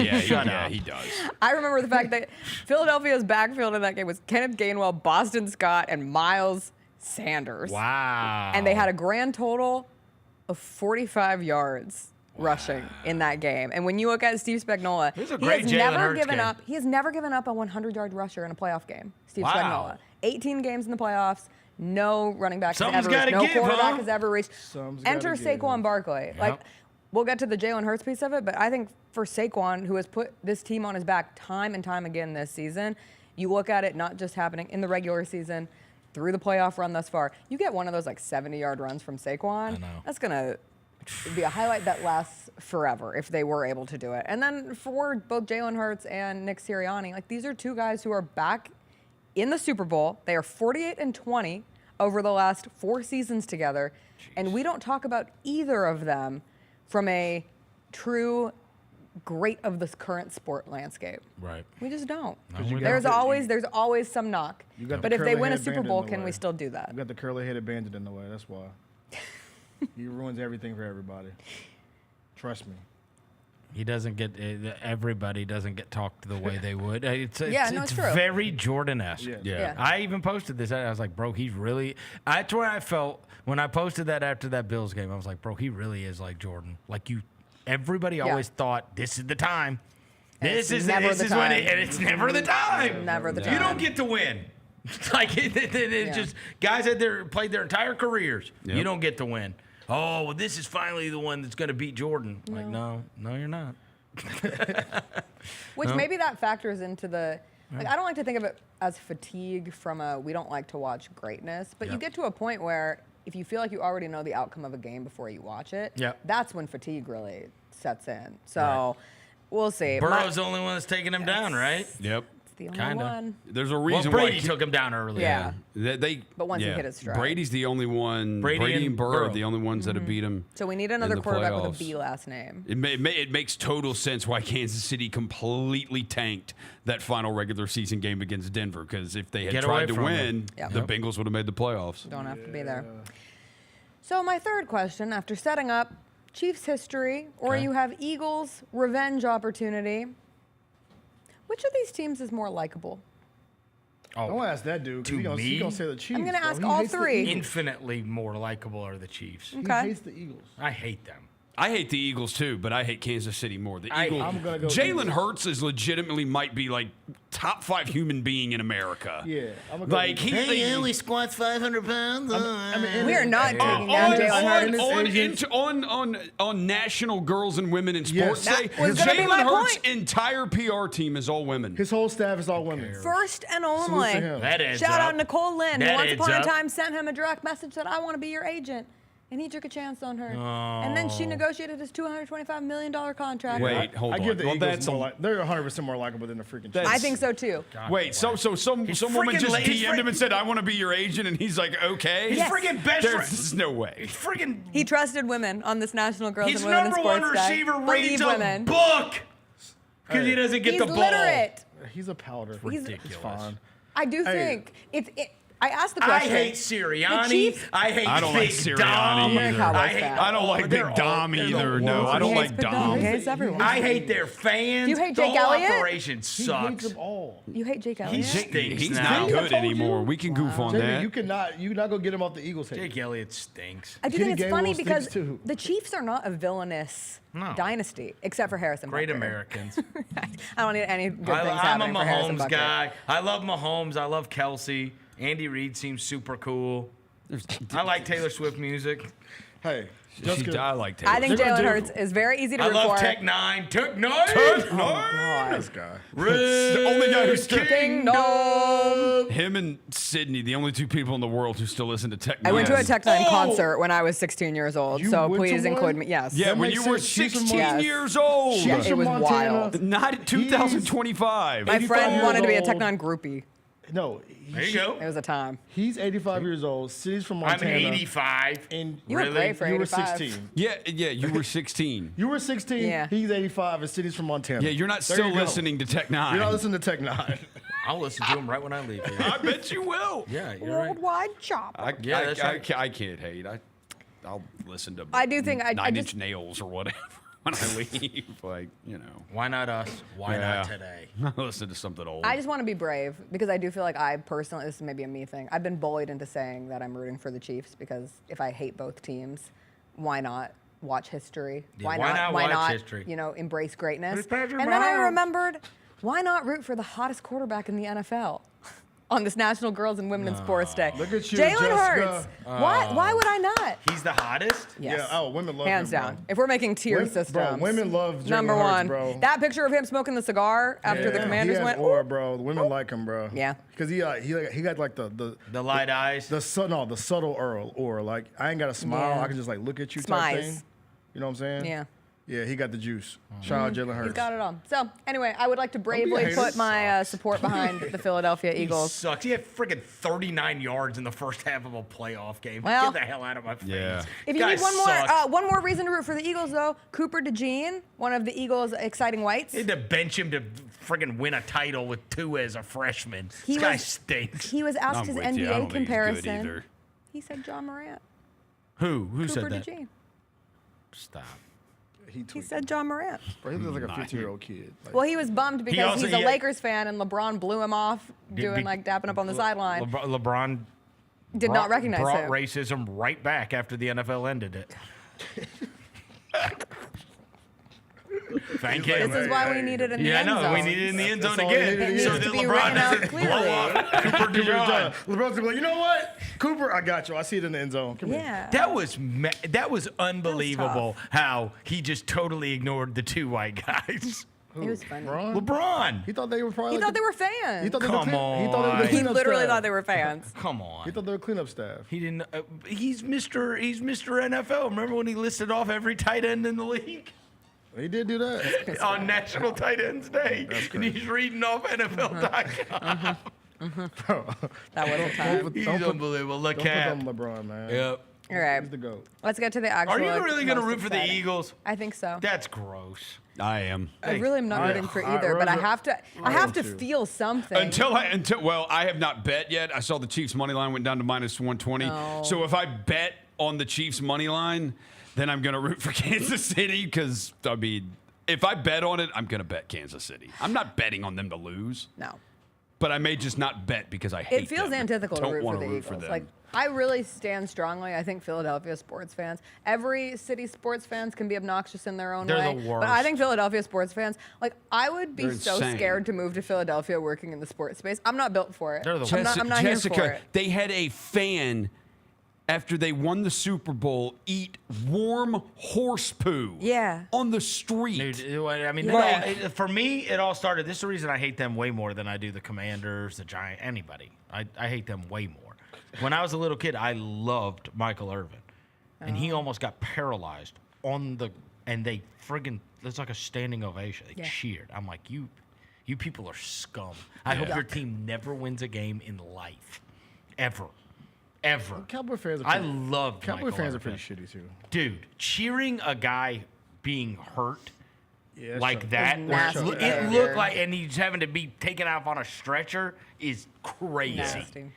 He does. I remember the fact that Philadelphia's backfield in that game was Kenneth Gainwell, Boston Scott, and Miles Sanders. Wow. And they had a grand total of 45 yards rushing in that game. And when you look at Steve Spagnuolo, This is a he great has Jalen never Hurts given game. up. He has never given up a 100-yard rusher in a playoff game. Steve Wow. Spagnuolo. 18 games in the playoffs. No running back has Something's ever reached. gotta No give, quarterback huh? has ever reached. Enter Saquon Barkley. Like, we'll get to the Jalen Hurts piece of it, but I think for Saquon, who has put this team on his back time and time again this season, you look at it not just happening in the regular season, through the playoff run thus far. You get one of those like 70-yard runs from Saquon. That's gonna be a highlight that lasts forever if they were able to do it. And then for both Jalen Hurts and Nick Sirianni, like these are two guys who are back in the Super Bowl. They are 48-20 over the last 4 seasons together, and we don't talk about either of them from a true great of the current sport landscape. Right. We just don't. you There's got the- always some knock. You got the But if they win a curly-headed Super bandit Bowl, in the can way. we still do that? You got the curly-headed bandit in the way. That's why. He ruins everything for everybody. Trust me. He doesn't get everybody doesn't get talked the way they would. It's it's true. very Jordan-esque. Yeah. I even posted this. I was like, bro, he's really. That's where I felt when I posted that after that Bills game. I was like, bro, he really is like Jordan. Like you, everybody always thought this is the time. This is when and it's never the time. Never the time. You don't get to win. Like it's just guys played their entire careers. Yep. You don't get to win. Oh, well, this is finally the one that's going to beat Jordan. Like, no, you're not. Which maybe that factors into the. Like, I don't like to think of it as fatigue from a we don't like to watch greatness, but you get to a point where if you feel like you already know the outcome of a game before you watch it, that's when fatigue really sets in. So we'll see. Burrow's the only one that's taking him down, right? Yep. The only one. There's a reason Brady why took him down early. Yeah. But once he hit his stride. Brady's the only one. Brady and Burrow are Burrow. the only ones that have beat him. So we need in another the quarterback with playoffs. a B last name. It makes total sense why Kansas City completely tanked that final regular season game against Denver, because if they had Get tried away to from win, them. the Bengals would have made the playoffs. Don't have to be there. So my third question, after setting up Chiefs history, or you have Eagles revenge opportunity, which of these teams is more likable? I want to ask that dude because he gonna say the Chiefs. I'm gonna bro. ask He all hates the three. Eagles. Infinitely more likable are the Chiefs. Okay. He hates the Eagles. I hate them. I hate the Eagles too, but I hate Kansas City more. The Eagles. I'm gonna go Jalen Eagles. Hurts is legitimately might be like top 5 human being in America. Yeah, I'm gonna go Like Eagles. he only squats 500 pounds. We are not taking down Jalen Hurts. on National Girls and Women in Sports Yes. Day, That was gonna be my Jalen Hurts' point. entire PR team is all women. His whole staff is all women. First and Salute to only. him. That adds Shout up. out Nicole Lynn, who That once adds upon up. a time sent him a direct message that I want to be your agent. And he took a chance on her. And then she negotiated his $225 million contract. Wait, hold I on. give the Well, Eagles that's more like they're 100% more likable than the freaking Chiefs. I think so too. Wait, so some woman freaking just ladies DM'd him and said, "I want to be your agent," and he's like, "Okay." His freaking best friend. There's no way. He's freaking. He trusted women on this National Girls His and Women in number Sports one Day. receiver Believe reads a women. book because he doesn't get He's the ball. literate. He's a powder. He's It's fine. I do Hey. think I asked the I question. hate The Sirianni. Chiefs- I hate I don't like Big Sirianni Dom. either. Cowboys I hate. fan. I don't like they're Big Dom they're the either. No, worst. I don't He like hates Big Dom. Dom. He hates everyone. I hate their fans. Do you hate the Jake whole Elliott? operation He sucks. hates them all. You hate Jake Elliott? He stinks He's now. not I good told you. anymore. We can goof on Jamie, that. you're not gonna get him off the Eagles hate. Jake Elliott stinks. I do Kenny think it's Gainwell funny stinks because too. the Chiefs are not a villainous dynasty, except for Harrison Great Butker. Americans. I don't need any good things I'm a happening for Harrison Mahomes Butker. guy. I love Mahomes. I love Kelce. Andy Reid seems super cool. I like Taylor Swift music. Hey, I like Taylor. I think They're gonna Jalen do- Hurts is very easy to I root love for. Tech Nine. Tech Nine. this guy. the only guy who's still Kingdom. him and Sydney, the only 2 people in the world who still listen to Tech I went to a Nine. Tech Nine concert when I was 16 years old, You so went to please one? include me. Yes. Yeah, That when makes you were sense. She's from 16 Montana. years old. She's It from was Montana. wild. Not 2025. My friend wanted to be a Tech old. Nine groupie. No. There you go. It was a time. He's 85 years old. City's from Montana. I'm 85. And You were great for 85. You were 16. Yeah, you were 16. You were 16. Yeah. He's 85, and City's from Montana. Yeah, you're not There still you go. listening to Tech 9. You're not listening to Tech 9. I'll listen to him right when I leave here. I bet you will. Yeah, you're right. Worldwide chop. I can't hate. I'll listen to I do think I Nine just- Inch Nails or whatever when I leave. Like, Why not us? Why not today? Listen to something old. I just want to be brave because I do feel like I personally, this is maybe a me thing, I've been bullied into saying that I'm rooting for the Chiefs because if I hate both teams, why not watch history? Yeah, why not watch history? Embrace greatness. It's Patrick And then I Mahomes. remembered, why not root for the hottest quarterback in the NFL? On this National Girls and Women's Sports Day. Look at you, Jalen Jessica. Hurts. Why would I not? He's the hottest? Yes. Yeah, women love Hands him, down. bro. If we're making tier Bro, systems. women love Jalen Number Hurts, one. bro. That picture of him smoking the cigar after the Commanders he has went. aura, bro. The women like him, bro. Yeah. Because he got like the light eyes. The subtle aura. Like I ain't got to smile. Yeah. I can just like look at you type Smize. thing. You know what I'm saying? Yeah. Yeah, he got the juice. Shout out Jalen Hurts. He's got it all. So, anyway, I would like to be a bravely hater. put my support behind the Philadelphia He Eagles. sucks. He had freaking 39 yards in the first half of a playoff game. Well, Get the hell out of my face. Yeah. If you Guy need sucks. one more reason to root for the Eagles, though, Cooper DeJean, one of the Eagles' exciting whites. They had to bench him to freaking win a title with Tua as a freshman. This guy stinks. He was asked his I'm with you. I don't NBA think he's good comparison. either. He said John Morant. Who Cooper said that? DeJean. Stop. He said John Morant. Bro, he looks like a 15-year-old kid. Like, Well, he was bummed because also- he's a he had- Lakers fan and LeBron blew him off doing like dapping up on the sideline. LeBron Did not recognize brought him. racism right back after the NFL ended it. Thank you. This is why we needed it in the Yeah, I end know. zone. We needed it in the end zone That's all we again. needed. It So needs that to be LeBron written out doesn't blow clearly. up Cooper DeJean. LeBron's gonna be like, you know what? Cooper, I got you. I see it in the end zone. Come here. Yeah. That was unbelievable how he just totally ignored the two white guys. It was funny. LeBron. He thought they were probably. He thought they were fans. He thought they Come were He thought they were on. the He cleanup literally staff. thought they were fans. Come on. He thought they were cleanup staff. He didn't. He's Mr. NFL. Remember when he listed off every tight end in the league He did do that. on National Tight Ends Day, and he's reading off NFL.com. That was a time. He's unbelievable. Look Don't at. put on LeBron, man. Yep. All right. He's the GOAT. Let's get to the actual. Are you really going to most root for the exciting. Eagles? I think so. That's gross. I am. I really am not rooting for either, but I have to. I have to feel something. Until I have not bet yet. I saw the Chiefs money line went down to -120. Oh. So if I bet on the Chiefs money line, then I'm going to root for Kansas City because I mean, if I bet on it, I'm going to bet Kansas City. I'm not betting on them to lose. No. But I may just not bet because I hate It feels them. antithetical to Don't root for wanna the root for Eagles. them. Like I really stand strongly. I think Philadelphia sports fans, every city sports fans can be obnoxious in their own They're way. the worst. But I think Philadelphia sports fans, like I would be They're so insane. scared to move to Philadelphia working in the sports space. I'm not built for it. They're the I'm not here for Jessica, it. they had a fan after they won the Super Bowl eat warm horse poo Yeah. on the street. Dude, I mean, for me, it all started. This is the reason I hate them way more than I do the Commanders, the Giants, anybody. I hate them way more. When I was a little kid, I loved Michael Irvin, and he almost got paralyzed and they friggin', it's like a standing ovation. They cheered. I'm like, you people are scum. I hope your team never wins a game in life, ever. Cowboy fans are I pretty, love Cowboy Michael fans Irvin. are pretty shitty too. Dude, cheering a guy being hurt Yeah, like that, It's where nasty it behavior. looked like, and he's having to be taken out on a stretcher, is crazy. Nasty.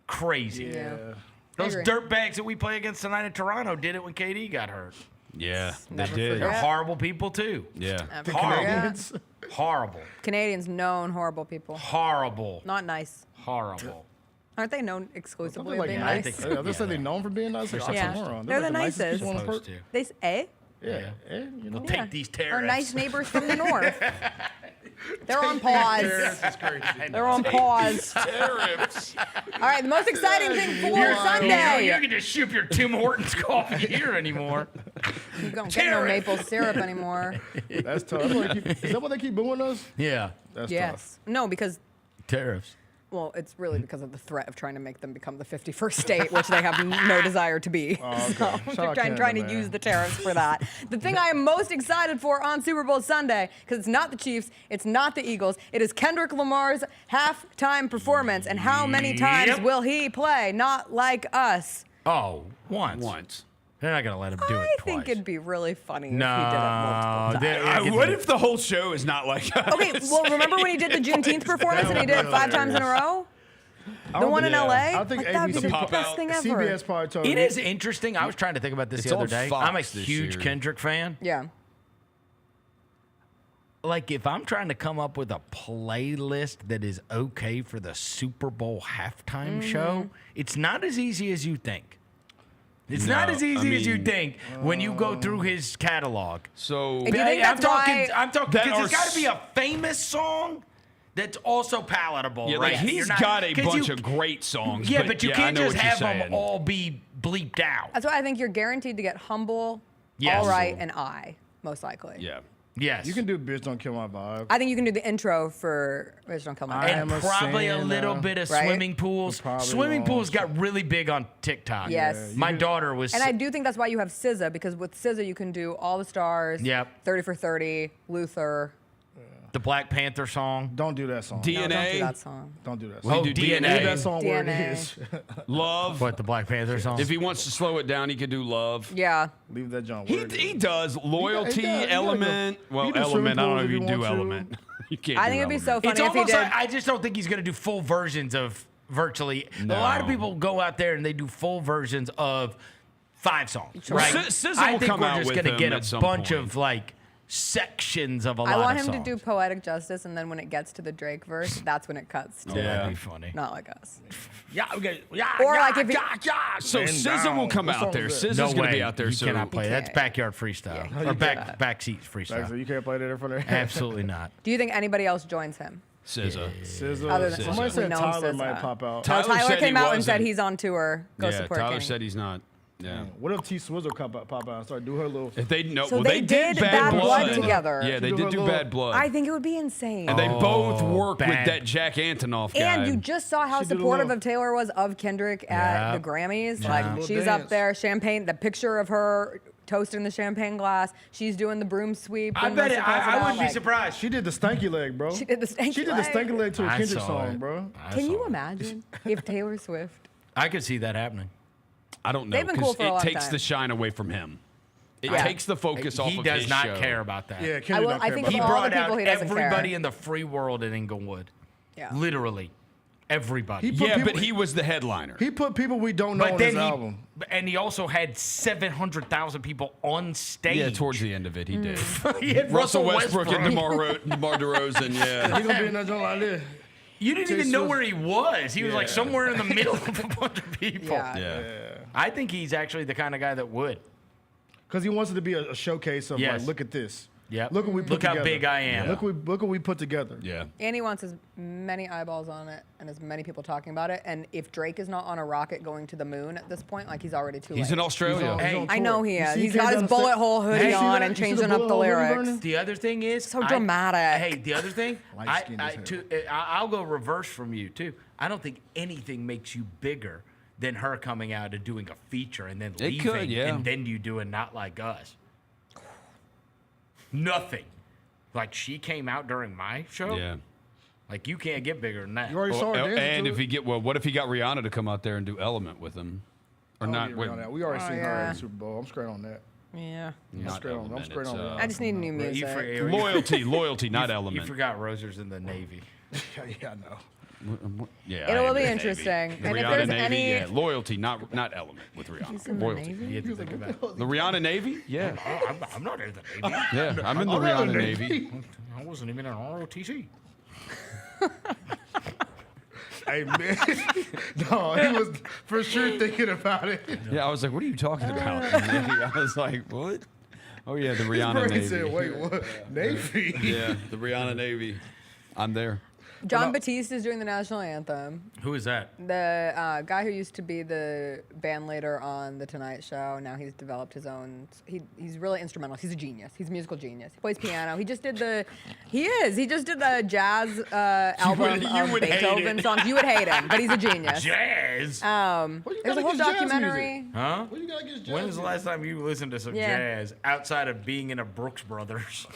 Crazy. Yeah. Those I agree. dirtbags that we play against tonight in Toronto did it when KD got hurt. Yeah, they Never did. They're forget. horrible people too. Yeah. Never Horrible. forget. Canadians. Horrible. Canadians known horrible people. Horrible. Not nice. Horrible. Aren't they known exclusively They're of like being Yeah, I nice? think so. They're just they're known for being nice. Like Yeah. oxymoron. They're the nicest nicest. people on the Supposed earth. to. Yeah, you know. We'll take these Or tariffs. nice neighbors from the north. They're on pause. That's crazy. They're on pause. Tariffs. All right, the most exciting thing for You Sunday. can just shoot your Tim Hortons coffee here anymore. You don't get no maple syrup anymore. That's tough. Is that what they keep booing us? Yeah. That's tough. Yes. No, because Tariffs. Well, it's really because of the threat of trying to make them become the 51st state, which they have no desire to be. Oh, okay. So Shout they're out trying Canada, to use the tariffs for that. The thing I am most excited for on Super Bowl Sunday, because it's not the Chiefs, it's not the Eagles, it is Kendrick Lamar's halftime performance. And how many times will he play Not Like Us? Oh, once. They're not going to let him do it I twice. think it'd be really funny No, if he did it multiple times. What if the whole show is Not Like Us? Okay, well, remember when he did the Juneteenth performance and he did it 5 times in a row? The one in LA? I think Like, that'd be the ABC best thing ever. CBS probably told It me. is interesting. I was trying to think about this It's the other on day. Fox I'm a this huge year. Kendrick fan. Yeah. Like, if I'm trying to come up with a playlist that is okay for the Super Bowl halftime show, it's not as easy as you think. It's not as easy as you think when you go through his catalog. So And do you think that's why- I'm talking that because it's are got to be a famous song that's also palatable, Yeah, right? like he's You're not- got a 'cause bunch you- of great songs. Yeah, but you I can't know just what you're have them saying. all be bleeped out. That's why I think you're guaranteed to get Humble, Yes. All Right, and I, most likely. Yeah. Yes. You can do Bitch Don't Kill My Vibe. I think you can do the intro for Bitch Don't Kill My I Vibe. am And a probably a sinner. little bit of Right? swimming pools. Probably Swimming won't. pools got really big on TikTok. Yes. My daughter was. And I do think that's why you have SZA, because with SZA you can do All the Stars, Yep. 30 for 30, Luther. the Black Panther song. Don't do that song. No, don't do DNA, that song. Don't do that Oh, song. do DNA. Leave that song where it DNA. is. Love. What, the Black Panther song? If he wants to slow it down, he could do Love. Yeah. Leave that John. He does Loyalty, He does. Element. You Well, do Element. I don't know if you swimming do pools if you want Element. You can't. I do think it'd be so Element. funny It's if he almost did. like I just don't think he's going to do full versions of virtually. A lot of No. people go out there and they do full versions of 5 songs, Well, right? SZA I will think come we're out just with gonna them get at a some bunch point. of like sections of a lot I want of him songs. to do Poetic Justice, and then when it gets to the Drake verse, that's when it cuts to That'd be funny. Not Like Us. Yeah, okay. Yeah, Or yeah, like if he- yeah, yeah. So Man SZA down. will come What out song there. is that? SZA's No going to way. be out there You soon. cannot play. That's can't. backyard freestyle or back seats Like, so freestyle. you can't play that in front of Absolutely not. Do you think anybody else joins him? SZA. SZA. Other than Somebody SZA. said We know Tyler SZA. might pop out. Tyler Tyler said he came out and said wasn't. he's on tour. Go Yeah, support Tyler King. said he's not. Yeah. What if T Swizzle pop out and start do her little? If they know, So well, they did did Bad Blood together. Yeah, they Do did a do little- Bad Blood. I think it would be insane. and they both work with bad. that Jack Antonoff guy. And you just saw how She did a supportive little- of Taylor was of Kendrick at Yeah. the Grammys. Yeah. Like, Little she's dance. up there, champagne, the picture of her toasting the champagne glass. She's doing the broom sweep. I doing bet the it, supposed I wouldn't be like- surprised. She did the stanky leg, bro. She did the stanky She did the leg. stanky leg to a I Kendrick saw song, it. bro. Can you imagine if Taylor Swift? I could see that happening. I don't know They've been cool because for a it long takes time. the shine away from him. It Yeah. takes the focus off He of does his not show. care about that. Yeah, Kendrick I don't care think about He of that. all the brought out people he doesn't everybody care. in the free world in Inglewood. Yeah. Literally. Everybody. He put Yeah, people- but he was the headliner. He put people we don't know But on then his he, album. and he also had 700,000 people on stage. Yeah, towards the end of it, he did. He had Russell Westbrook and Westbrook. DeMar DeRozan, yeah. He gonna be in that joint like this. You didn't even know where he was. He was like Yeah. somewhere in the middle of a bunch of people. Yeah. Yeah. I think he's actually the kind of guy that would. Because he wants it to be a showcase of Yes. like, look at this. Yep. Look what we put Look how together. big I am. Look what we put together. Yeah. And he wants as many eyeballs on it and as many people talking about it. And if Drake is not on a rocket going to the moon at this point, like he's already too He's late. in Australia. He's on I tour. know he You is. see He's he got came his down the bullet sta- hole hoodie Hey, see on that? and You see the changing up bullet the hole hoodie, lyrics. Vernon? The other thing is So dramatic. Hey, the other thing, Light-skinned as hell. I'll go reverse from you too. I don't think anything makes you bigger than her coming out and doing a feature and then It leaving, could, yeah. and then you doing Not Like Us. Nothing. Like she came out during my show. Yeah. Like you can't get bigger than that. You already saw her dancing And to if it? he get what if he got Rihanna to come out there and do Element with him, or I don't not? get With, around that. We already seen her yeah. at the Super Bowl. I'm straight on that. Yeah. I'm not straight on. I'm Element, straight it's, on that. I just need new music. loyalty, not You Element. forgot Roser's in the Navy. Yeah, I know. Yeah, It I will am be in the interesting. Navy. And if Rihanna there's Navy, any- yeah. Loyalty, not Element with Rihanna. He's in the Loyalty. Navy? You had to think about it. The Rihanna Navy? Yeah. I'm not in the Navy. Yeah, I'm in the Rihanna Navy. I wasn't even in ROTC. Hey man, no, he was for sure thinking about it. Yeah, I was like, what are you talking about? I was like, what? Oh, yeah, the Rihanna He Navy. said, wait, what? Navy? Yeah, the Rihanna Navy. I'm there. John Batiste is doing the national anthem. Who is that? The guy who used to be the band leader on The Tonight Show. Now he's developed his own. He's really instrumental. He's a genius. He's a musical genius. He plays piano. He just did the jazz album of Beethoven songs. You would hate him, but he's a genius. Jazz? There's a whole documentary. Huh? What you got against jazz When was the music? last time you listened to some jazz outside of being in a Brooks Brothers?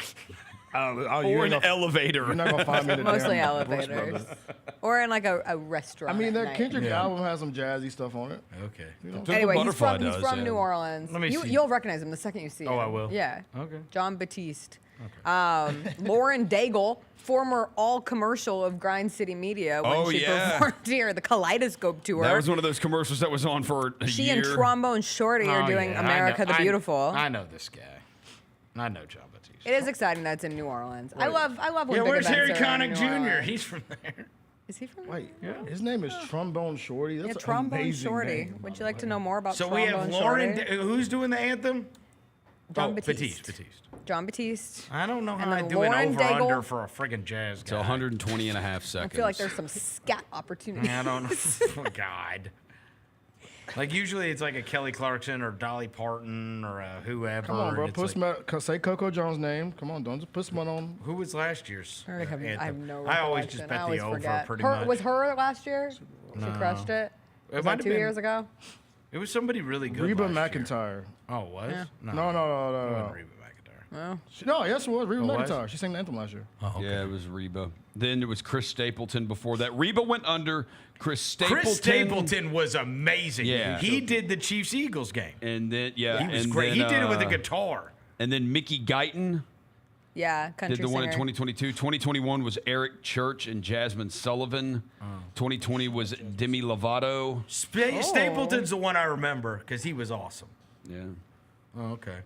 Or an elevator. You're not gonna find me in the Mostly damn Brooks elevators. Brothers. Or in like a restaurant. I mean, at that night. Kendrick album has some jazzy stuff on it. Okay. You know? Anyway, he's from New Orleans. Let me see. You'll recognize him the second you see him. Oh, I will? Yeah. Okay. John Batiste. Lauren Daigle, former all-commercial of Grind City Media when she performed here, the Kaleidoscope Tour. That was one of those commercials that was on for a She year. and Trombone Shorty are doing America the Beautiful. I know this guy. I know John Batiste. It is exciting that it's in New Orleans. I love when Yeah, big where's Harry events are in Connick New Jr.? Orleans. He's from there. Is he from there? Wait, his name is Trombone Shorty. That's an Trombone amazing Shorty. name. Would you like to know more about So Trombone we have Lauren. Shorty? Who's doing the anthem? John oh, Batiste. John Batiste. I don't know how And I then do an Lauren over-under Daigle. for a friggin' jazz It's guy. 120 and a half I seconds. feel like there's some scat opportunities. I don't know. Oh, God. Like, usually it's like a Kelly Clarkson or Dolly Parton or a whoever. Come on, bro. and it's like- Say Coco Jones' name. Come on, don't just put someone on. Who was last year's I have anthem? no I always just recollection. I bet always the over forget. pretty Her, much. Was her last year? She No. crushed it. It Was might that have 2 been- years ago? It was somebody really good. Reba last McEntire. Year. Oh, it was? Yeah. No, It no. wasn't Reba McEntire. No. No, yes, it was Reba Oh, was? McEntire. She sang the anthem last year. Oh, okay. Yeah, it was Reba. Then it was Chris Stapleton before that. Reba went under. Chris Stapleton. Chris Stapleton was amazing. Yeah. He did the Chiefs-Eagles game. And then, He was and great. then, He did it with a guitar. And then Mickey Guyton Yeah, country did the one in singer. 2022. 2021 was Eric Church and Jasmine Sullivan. 2020 was Demi Lovato. Stapleton's the one I remember because he was awesome. Yeah. Oh, okay.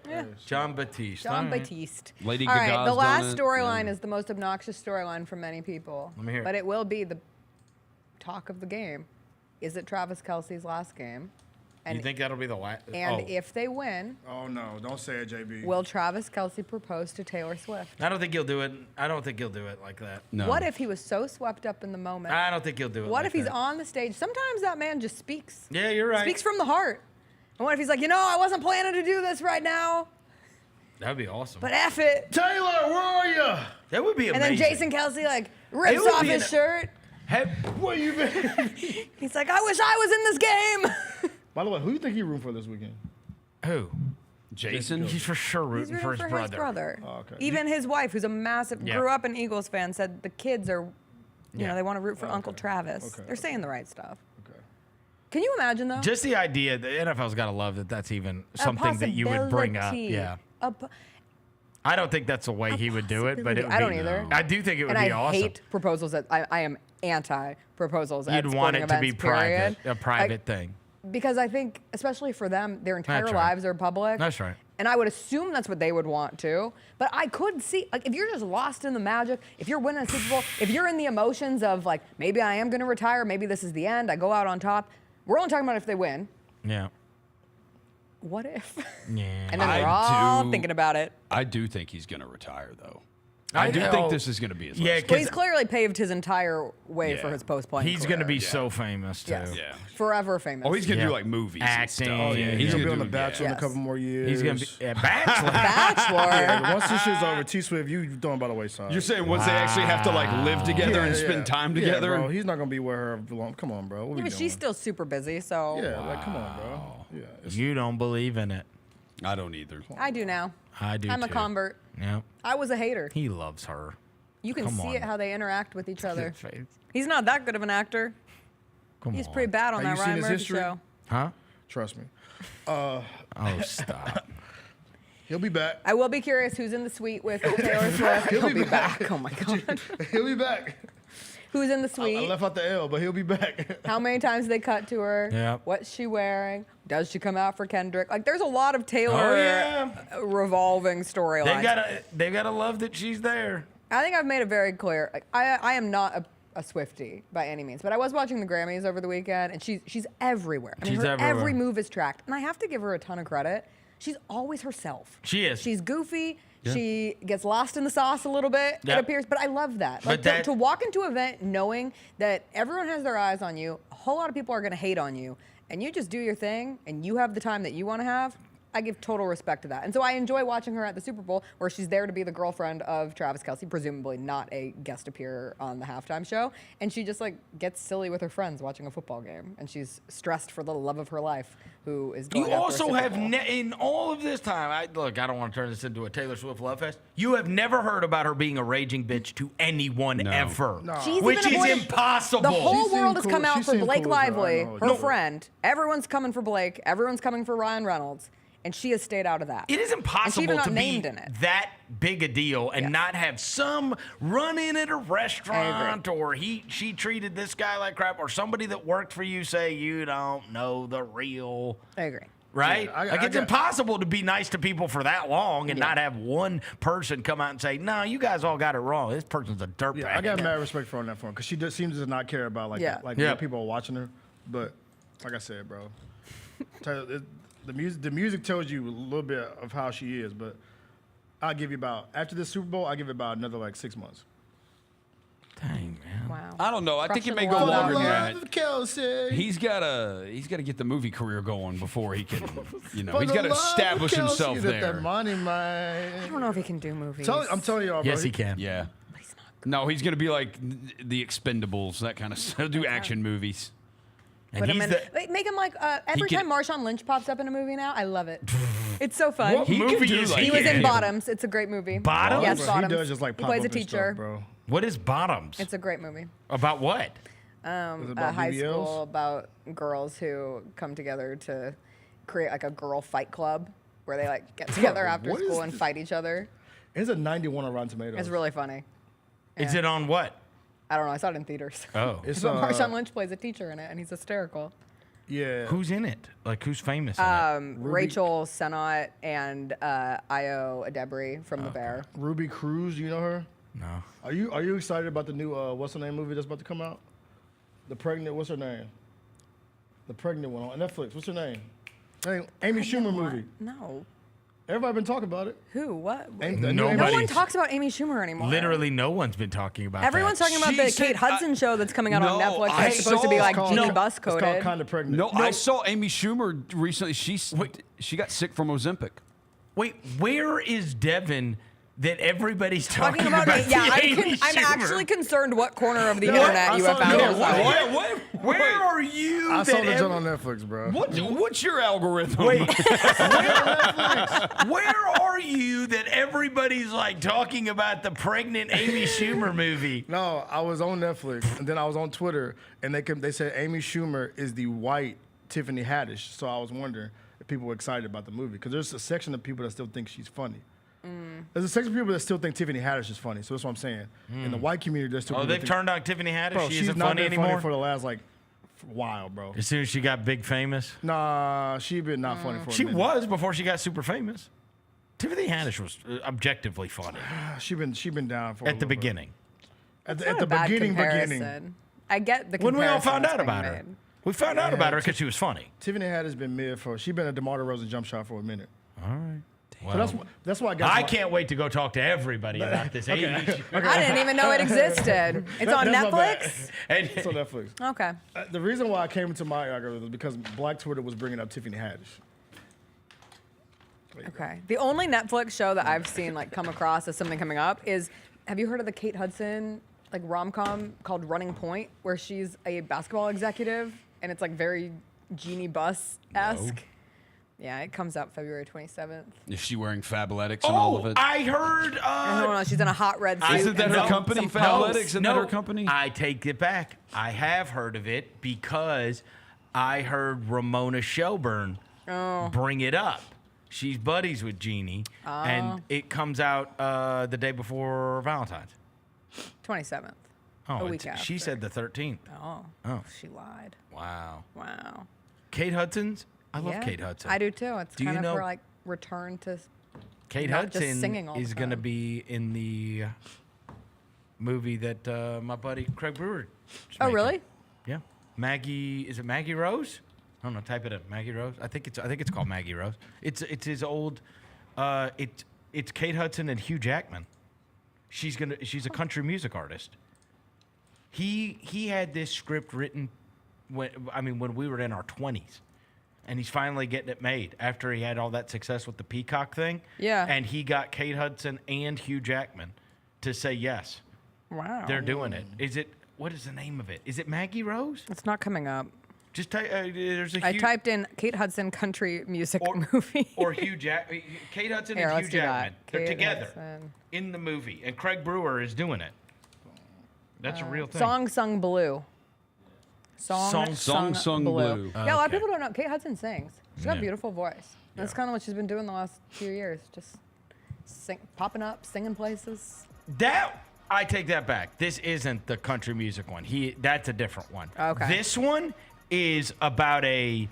Yeah. John Batiste. John All right. Batiste. Lady All right, Gaga's the done last it. storyline is the most obnoxious storyline for many people. Let me hear it. But it will be the talk of the game. Is it Travis Kelce's last game? And, You think that'll be the last? and if they win, Oh no, don't say it, JB. will Travis Kelce propose to Taylor Swift? I don't think he'll do it. I don't think he'll do it like that. No. What if he was so swept up in the moment? I don't think he'll do it. What like if he's that. on the stage? Sometimes that man just speaks. Yeah, you're right. Speaks from the heart. And what if he's like, I wasn't planning to do this right now, That'd be awesome. but F it. Taylor, where are you? That would be And amazing. then Jason Kelce rips would off be his an- shirt. Where you been? He's like, I wish I was in this game. By the way, who do you think he rooting for this weekend? Who? Jason? He's for sure He's rooting rooting for his brother. Oh, okay. Even his wife, who's a massive, Yeah. grew up an Eagles fan, said the kids are, Yeah. they want to root for Uncle Travis. Okay. They're saying the right stuff. Okay. Can you imagine though? Just the idea, the NFL's got to love that that's even something that you would bring up. possibility. Yeah. A po- I don't think that's the way he would do it, but it would I don't be, either. I do think it would and be I awesome. hate proposals. I am anti-proposals. at You'd want sporting it to be events, period. private, a private thing. Because I think, especially for them, their entire That's right. lives are public. That's right. And I would assume that's what they would want too. But I could see, if you're just lost in the magic, if you're winning a Super Bowl, if you're in the emotions of maybe I am going to retire, maybe this is the end, I go out on top. We're only talking about if they win. Yeah. What if? Yeah. And then we're all do- thinking about it. I do think he's going to retire, though. I I do know. think this is going to be his last Well, he's clearly paved his entire way Yeah. for his post-playing He's going to career. be so famous, too. Yes. Yeah. Forever famous. Oh, he's going to Yeah. do movies and Acting. stuff. Oh, yeah, He's gonna be on do- The Bachelor in a Yes. couple more years. He's going to be a bachelor. Bachelor. Yeah, once this shit's over, T Swift, you throwing by the wayside. You're saying once they actually have to live together and spend time together? Yeah, bro. He's not gonna be where her belong. Come on, bro. What Yeah, we but doing? she's still super busy, so Yeah, come on, bro. Yeah. You don't believe in it. I don't either. I do now. I do, I'm a too. convert. Yeah. I was a hater. He loves her. You can Come see on. it how they interact with each other. Faith. He's not that good of an actor. Come He's on. pretty bad on Have that you seen Ryan his Murphy history? show. Huh? Trust me. Oh, stop. He'll be back. I will be curious who's in the suite with Taylor Swift. He'll be back. Oh my god. He'll be back. Who's in the I suite? left out the L, but he'll be back. How many times they cut to her? Yep. What's she wearing? Does she come out for Kendrick? There's a lot of Taylor revolving storylines. They've got to love that she's there. I think I've made it very clear. I am not a Swiftie by any means, but I was watching the Grammys over the weekend, and she's everywhere. I mean, She's her everywhere. every move is tracked, and I have to give her a ton of credit. She's always herself. She is. She's goofy. Yeah. She gets lost in the sauce a little bit, Yep. it appears, but I love that. But Like to walk into an event knowing that everyone has their eyes on you, a whole lot of people are going to hate on you, and you just do your thing, and you have the time that you want to have. I give total respect to that. And so I enjoy watching her at the Super Bowl where she's there to be the girlfriend of Travis Kelce, presumably not a guest appearer on the halftime show. And she just like gets silly with her friends watching a football game. And she's stressed for the love of her life who is going You after a also Super have, Bowl. in all of this time, I don't want to turn this into a Taylor Swift love fest. You have never heard about her being a raging bitch to anyone ever. No. She's Which even is avoided- impossible. The whole world has come out for Blake Lively, her No. friend. Everyone's coming for Blake. Everyone's coming for Ryan Reynolds. And she has stayed out of that. It is And she impossible even got to be named in it. that big a deal and not have some run-in at a restaurant or she treated this guy like crap or somebody that worked for you say you don't know the real. I agree. Right? Yeah, like it's impossible to be nice to people for that long and not have one person come out and say, "No, you guys all got it wrong. This person's a dirtbag." Yeah, I got mad respect for her on that front because she seems to not care about what people are watching her. But like I said, bro, the music tells you a little bit of how she is. But I'll give you after this Super Bowl, I'll give it about another like 6 months. Dang, man. Wow. I don't know. I think it may go longer than that. He's got to get the movie career going before he can, he's got to establish himself there. That money, man. I don't know if he can do movies. I'm telling y'all, bro. Yes, he can. Yeah. No, he's going to be like the Expendables, that kind of stuff. He'll do action movies. Put him in, make him like every time Marshawn Lynch pops up in a movie now, I love it. It's so fun. What movie is he? He was in Bottoms. It's a great movie. Bottoms? Yes, Bro, Bottoms. He does just like he pop plays a up and teacher. stuff, bro. What is Bottoms? It's a great movie. About what? about High BBLs? school about girls who come together to create like a girl fight club where they like get together after What is school and this? fight each other. It's a 91 on Rotten Tomatoes. It's really funny. Is it on what? I don't know. I saw it in theaters. Oh. It's But Marshawn Lynch plays a teacher in it, and he's hysterical. Yeah. Who's in it? Like, who's famous in it? Rachel Sennott and Io Adebri from The Bear. Ruby Cruz, do you know her? No. Are you excited about the new what's her name movie that's about to come out? The pregnant, what's her name? The pregnant one on Netflix. What's her name? Amy Schumer movie. No. Everybody been talking about it. Who? What? Nobody. No one talks about Amy Schumer anymore. Literally, no one's been talking about Everyone's that. talking about the Kate Hudson show that's coming out on Netflix. That's supposed to be like Genie Bus coded. It's called Kind of Pregnant. No, I saw Amy Schumer recently. She got sick from Ozempic. Wait, where is Devin that everybody's talking about about? it. Yeah, I'm actually concerned what corner of the internet you have found yourself. Where are you? I saw the that joint on Netflix, bro. What's your algorithm? Wait, where are you that everybody's like talking about the pregnant Amy Schumer movie? No, I was on Netflix and then I was on Twitter and they said Amy Schumer is the white Tiffany Haddish. So I was wondering if people were excited about the movie because there's a section of people that still think she's funny. There's a section of people that still think Tiffany Haddish is funny. So that's what I'm saying. In the white community, there's still. Oh, people they've that think, turned on Tiffany Haddish. Bro, She she's isn't not funny been anymore funny for the last while, bro. As soon as she got big famous. Nah, she been not funny for. She a minute. was before she got super famous. Tiffany Haddish was objectively funny She been down for at the beginning. At Not the a bad beginning. comparison. I get the When we all comparison found that's out being about her, made. we found out about her because she was funny. Tiffany Haddish been mid for. She been a DeMar DeRozan jump shot for a minute. All right. So that's why I got. I can't wait to go talk to everybody about this. Okay. I didn't even know it existed. It's on That's my bad. Netflix? It's on Netflix. Okay. The reason why I came into my algorithm was because Black Twitter was bringing up Tiffany Haddish. Okay. The only Netflix show that I've seen like come across as something coming up is, have you heard of the Kate Hudson like rom-com called Running Point, where she's a basketball executive and it's like very Jeannie Buss-esque? No. Yeah, it comes out February 27th. Is she wearing Fabletics and all of it? I heard. No, she's in a hot red suit. Isn't that and her some- company, some Fabletics? pumps. Isn't that her company? I take it back. I have heard of it because I heard Ramona Shelburne bring it up. She's buddies with Jeannie, and it comes out the day before Valentine's. 27th. Oh, a week after. she said the 13th. Oh, she lied. Wow. Wow. Kate Hudson's? I love Yeah, Kate Hudson. I do too. It's Do you kind of know- her like return to Kate not just Hudson singing all is the going to time. be in the movie that my buddy Craig Brewer. is Oh, making. really? Yeah. Maggie, is it Maggie Rose? I don't know. Type it up. Maggie Rose. I think it's called Maggie Rose. It's his old. It's It's Kate Hudson and Hugh Jackman. She's a country music artist. He had this script written when we were in our 20s. And he's finally getting it made after he had all that success with the Peacock thing. Yeah. And he got Kate Hudson and Hugh Jackman to say yes. Wow. They're doing it. What is the name of it? Is it Maggie Rose? It's not coming up. Just there's a I Hugh, typed in Kate Hudson country music movie. or Hugh Jackman. Kate Hudson Here, and let's Hugh do that. Jackman. They're Kate together Hudson. in the movie. And Craig Brewer is doing it. That's a real thing. Song Sung Blue. Sung Blue. Yeah, a lot of people don't know. Kate Hudson sings. She's got a beautiful voice. That's kind of what she's been doing the last few years. Just popping up, singing places. I take that back. This isn't the country music one. That's a different one. Okay. This one is about a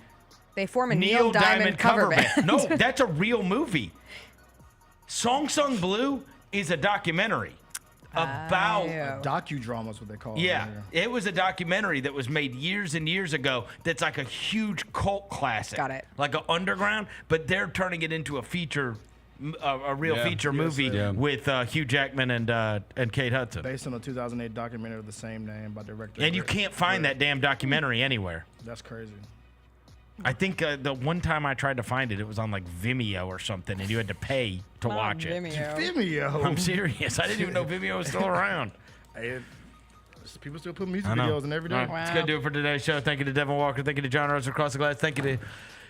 They form a Neil Diamond cover band. No, that's a real movie. Song Sung Blue is a documentary about a docudrama is what they call it. Yeah, it was a documentary that was made years and years ago. That's like a huge cult classic. Got it. Like an underground, but they're turning it into a feature, a real feature movie with Hugh Jackman and Kate Hudson. Based on a 2008 documentary of the same name by director. And you can't find that damn documentary anywhere. That's crazy. I think the one time I tried to find it, it was on like Vimeo or something, and you had to pay to watch it. Vimeo. I'm serious. I didn't even know Vimeo was still around. Hey, people still put music videos in every day. All right, That's going to do it for today's show. Thank you to Devin Walker. Thank you to John Rose across the glass. Thank you to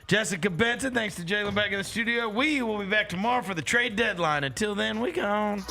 Jessica Benson. Thanks to Jalen back in the studio. We will be back tomorrow for the trade deadline. Until then, we gone.